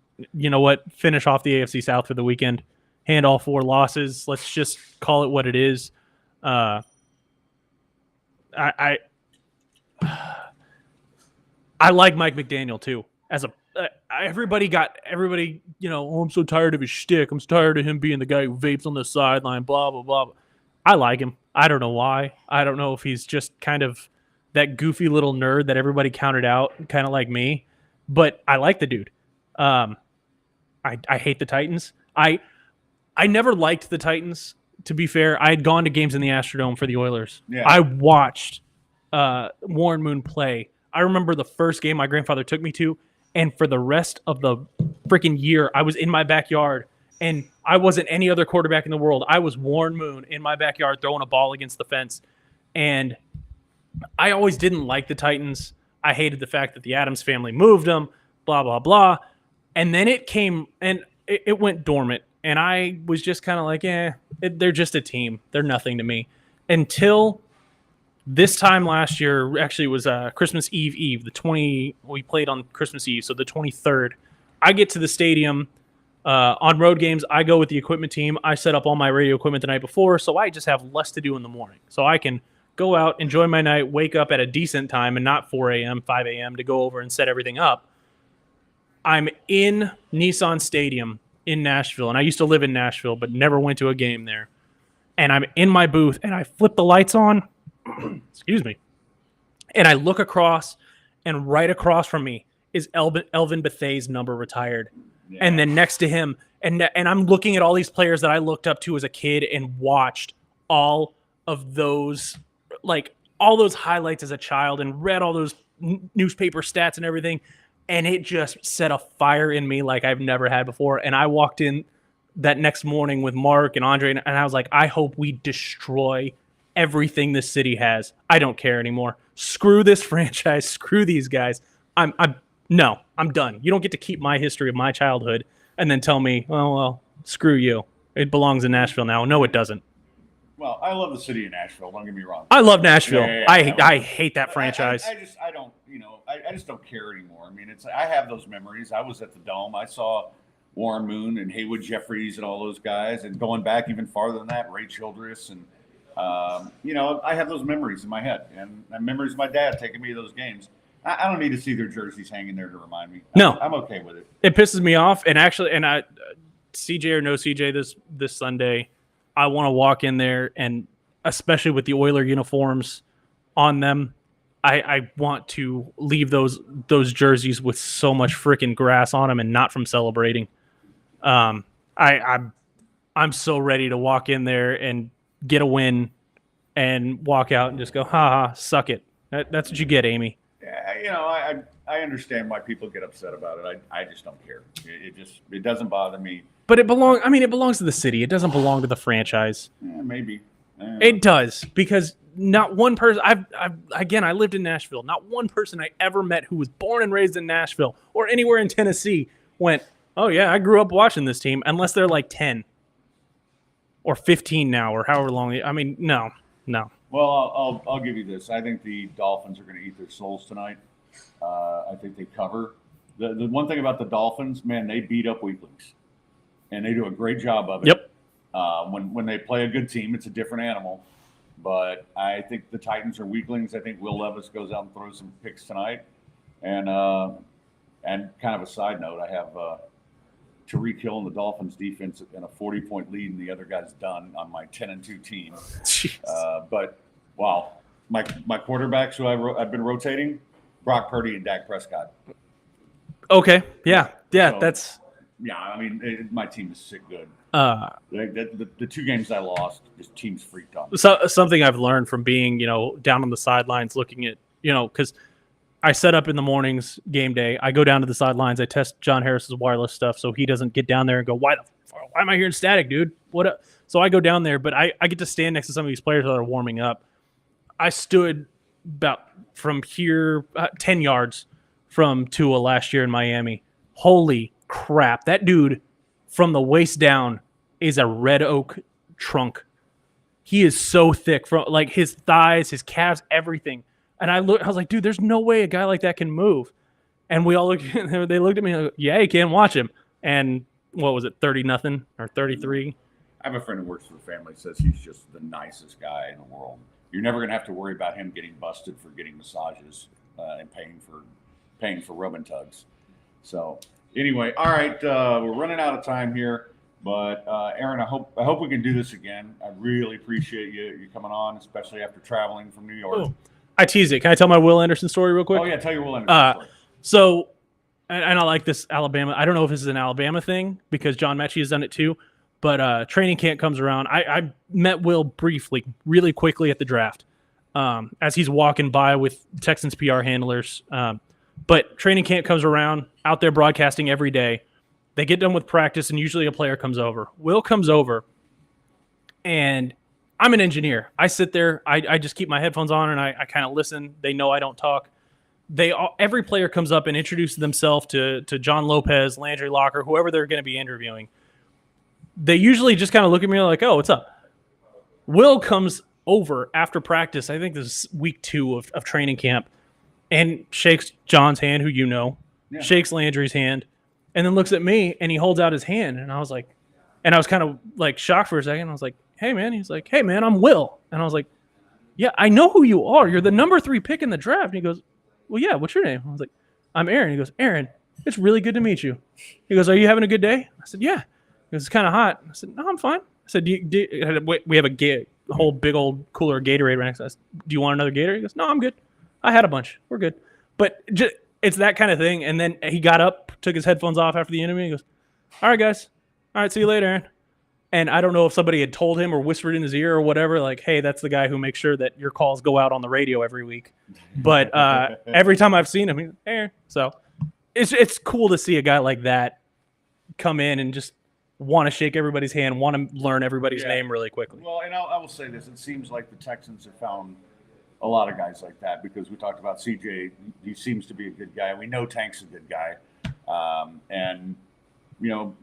finish off the AFC South for the weekend. Hand all 4 losses. Let's just call it what it is. I like Mike McDaniel too. Everybody, I'm so tired of his shtick. I'm so tired of him being the guy who vapes on the sideline, blah, blah, blah. I like him. I don't know why. I don't know if he's just kind of that goofy little nerd that everybody counted out, kind of like me. But I like the dude. I hate the Titans. I never liked the Titans, to be fair. I had gone to games in the Astrodome for the Oilers. Yeah. I watched Warren Moon play. I remember the first game my grandfather took me to, and for the rest of the freaking year, I was in my backyard, and I wasn't any other quarterback in the world. I was Warren Moon in my backyard throwing a ball against the fence, and I always didn't like the Titans. I hated the fact that the Addams family moved them, blah, blah, blah. And then it came, and it went dormant, and I was just kind of like, they're just a team. They're nothing to me. Until this time last year, actually it was Christmas Eve, we played on Christmas Eve, so the 23rd. I get to the stadium on road games. I go with the equipment team. I set up all my radio equipment the night before, so I just have less to do in the morning. So I can go out, enjoy my night, wake up at a decent time and not 4 a.m., 5 a.m. to go over and set everything up. I'm in Nissan Stadium in Nashville, and I used to live in Nashville, but never went to a game there. And I'm in my booth, and I flip the lights on. Excuse me. And I look across, and right across from me is Elvin Bethet's number retired. Yeah. And then next to him, and I'm looking at all these players that I looked up to as a kid and watched all of those, all those highlights as a child and read all those newspaper stats and everything. And it just set a fire in me like I've never had before. And I walked in that next morning with Mark and Andre, and I was like, I hope we destroy everything this city has. I don't care anymore. Screw this franchise. Screw these guys. I'm done. You don't get to keep my history of my childhood and then tell me, well, screw you. It belongs in Nashville now. No, it doesn't. Well, I love the city of Nashville. Don't get me wrong. I love Nashville. Yeah. I hate that franchise. I don't, I just don't care anymore. I mean, I have those memories. I was at the Dome. I saw Warren Moon and Haywood Jeffries and all those guys, and going back even farther than that, Ray Childress, and I have those memories in my head, and memories of my dad taking me to those games. I don't need to see their jerseys hanging there to remind me. No, I'm okay with it. It pisses me off, and actually, CJ or no CJ this Sunday, I want to walk in there, and especially with the Oiler uniforms on them, I want to leave those jerseys with so much freaking grass on them and not from celebrating. I'm so ready to walk in there and get a win and walk out and just go, ha, suck it. That's what you get, Amy. Yeah, I understand why people get upset about it. I just don't care. It doesn't bother me. But it belongs to the city. It doesn't belong to the franchise. Maybe. It does, because not one person. I lived in Nashville. Not one person I ever met who was born and raised in Nashville or anywhere in Tennessee went, "Oh yeah, I grew up watching this team," unless they're like 10 or 15 now or however long. I mean, no. Well, I'll give you this. I think the Dolphins are going to eat their souls tonight. I think they cover. The one thing about the Dolphins, man, they beat up weaklings, and they do a great job of it. Yep. When they play a good team, it's a different animal. But I think the Titans are weaklings. I think Will Levis goes out and throws some picks tonight. And kind of a side note, I have Tyreek Hill and the Dolphins defense in a 40-point lead, and the other guy's done on my 10-2 team. But wow, my quarterbacks who I've been rotating, Brock Purdy and Dak Prescott. Okay, yeah, So, that's. Yeah, I mean, my team is sick good. The 2 games I lost, just teams freaked on me. So something I've learned from being, down on the sidelines, looking at, because I set up in the mornings game day. I go down to the sidelines. I test John Harris's wireless stuff so he doesn't get down there and go, why am I hearing static, dude? What? So I go down there, but I get to stand next to some of these players that are warming up. I stood about from here 10 yards from Tua last year in Miami. Holy crap. That dude from the waist down is a red oak trunk. He is so thick from like his thighs, his calves, everything. And I was like, dude, there's no way a guy like that can move. And we all they looked at me like, yeah, you can watch him. And what was it, 30-0 or 33? I have a friend who works for the family, says he's just the nicest guy in the world. You're never going to have to worry about him getting busted for getting massages and paying for rub and tugs. So anyway, all right, we're running out of time here. But Aaron, I hope we can do this again. I really appreciate you coming on, especially after traveling from New York. Oh, I tease it. Can I tell my Will Anderson story real quick? Oh yeah, tell your Will Anderson story. So, and I like this Alabama. I don't know if this is an Alabama thing because John Mechie has done it too. But training camp comes around. I met Will briefly, really quickly at the draft, as he's walking by with Texans PR handlers. But training camp comes around, out there broadcasting every day. They get done with practice, and usually a player comes over. Will comes over, and I'm an engineer. I sit there. I just keep my headphones on, and I kind of listen. They know I don't talk. Every player comes up and introduces themselves to John Lopez, Landry Locker, whoever they're going to be interviewing. They usually just kind of look at me like, oh, what's up? Will comes over after practice. I think this is week 2 of training camp, and shakes John's hand, who shakes Landry's hand, and then looks at me, and he holds out his hand. And I was kind of like shocked for a second. I was like, hey, man. He's like, hey, man, I'm Will. And I was like, yeah, I know who you are. You're the number 3 pick in the draft. And he goes, well, yeah, what's your name? I was like, I'm Aaron. He goes, Aaron, it's really good to meet you. He goes, are you having a good day? I said, yeah. He goes, it's kind of hot. I said, no, I'm fine. I said, we have a whole big old cooler of Gatorade right next to us. Do you want another Gatorade? He goes, no, I'm good. I had a bunch. We're good. But it's that kind of thing. And then he got up, took his headphones off after the interview. He goes, all right, guys. All right, see you later, Aaron. And I don't know if somebody had told him or whispered in his ear or whatever, like, hey, that's the guy who makes sure that your calls go out on the radio every week. But every time I've seen him, he's Aaron. So it's cool to see a guy like that come in and just want to shake everybody's hand, want to learn everybody's name really quickly. Well, and I will say this. It seems like the Texans have found a lot of guys like that because we talked about CJ. He seems to be a good guy. We know Tank's a good guy. And,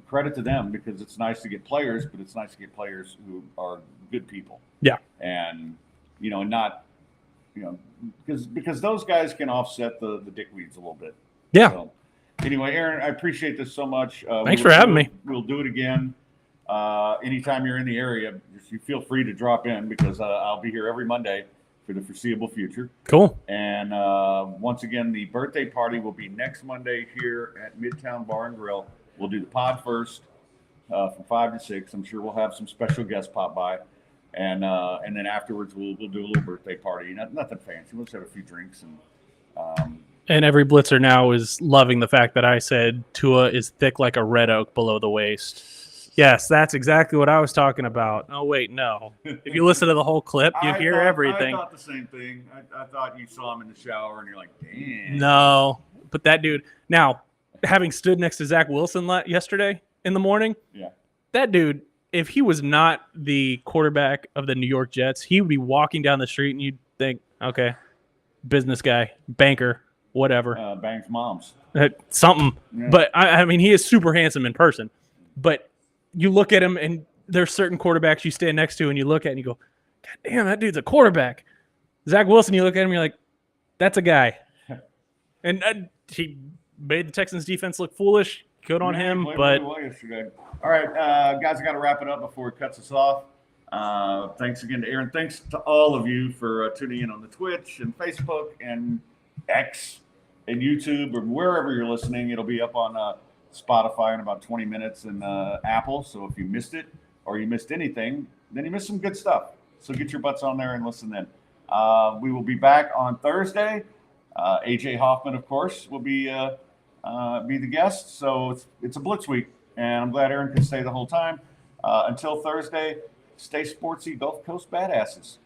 credit to them because it's nice to get players, but it's nice to get players who are good people. Yeah. And, not, because those guys can offset the dickweeds a little bit. Yeah. So, anyway, Aaron, I appreciate this so much. Thanks for having me. We'll do it again. Anytime you're in the area, you feel free to drop in because I'll be here every Monday for the foreseeable future. Cool. And once again, the birthday party will be next Monday here at Midtown Bar and Grill. We'll do the pod first from 5 to 6. I'm sure we'll have some special guests pop by. And then afterwards, we'll do a little birthday party. Nothing fancy. We'll just have a few drinks. And every blitzer now is loving the fact that I said Tua is thick like a red oak below the waist. Yes, that's exactly what I was talking about. Oh, wait, no. If you listen to the whole clip, you hear everything. I thought the same thing. I thought you saw him in the shower and you're like, damn. No, but that dude. Now, having stood next to Zach Wilson yesterday in the morning, yeah, that dude, if he was not the quarterback of the New York Jets, he would be walking down the street and you'd think, okay, business guy, banker, whatever. banks moms. Something. Yeah. But, I mean, he is super handsome in person. But you look at him and there's certain quarterbacks you stand next to and you look at and you go, God damn, that dude's a quarterback. Zach Wilson, you look at him and you're like, that's a guy. And he made the Texans defense look foolish. Good on him. But well yesterday. All right, guys, I got to wrap it up before it cuts us off. Thanks again to Aaron. Thanks to all of you for tuning in on the Twitch and Facebook and X and YouTube or wherever you're listening. It'll be up on Spotify in about 20 minutes and Apple. So if you missed it or you missed anything, then you missed some good stuff. So get your butts on there and listen then. We will be back on Thursday. AJ Hoffman, of course, will be the guest. So it's a blitz week, and I'm glad Aaron can stay the whole time. Until Thursday, stay sportsy, Gulf Coast badasses.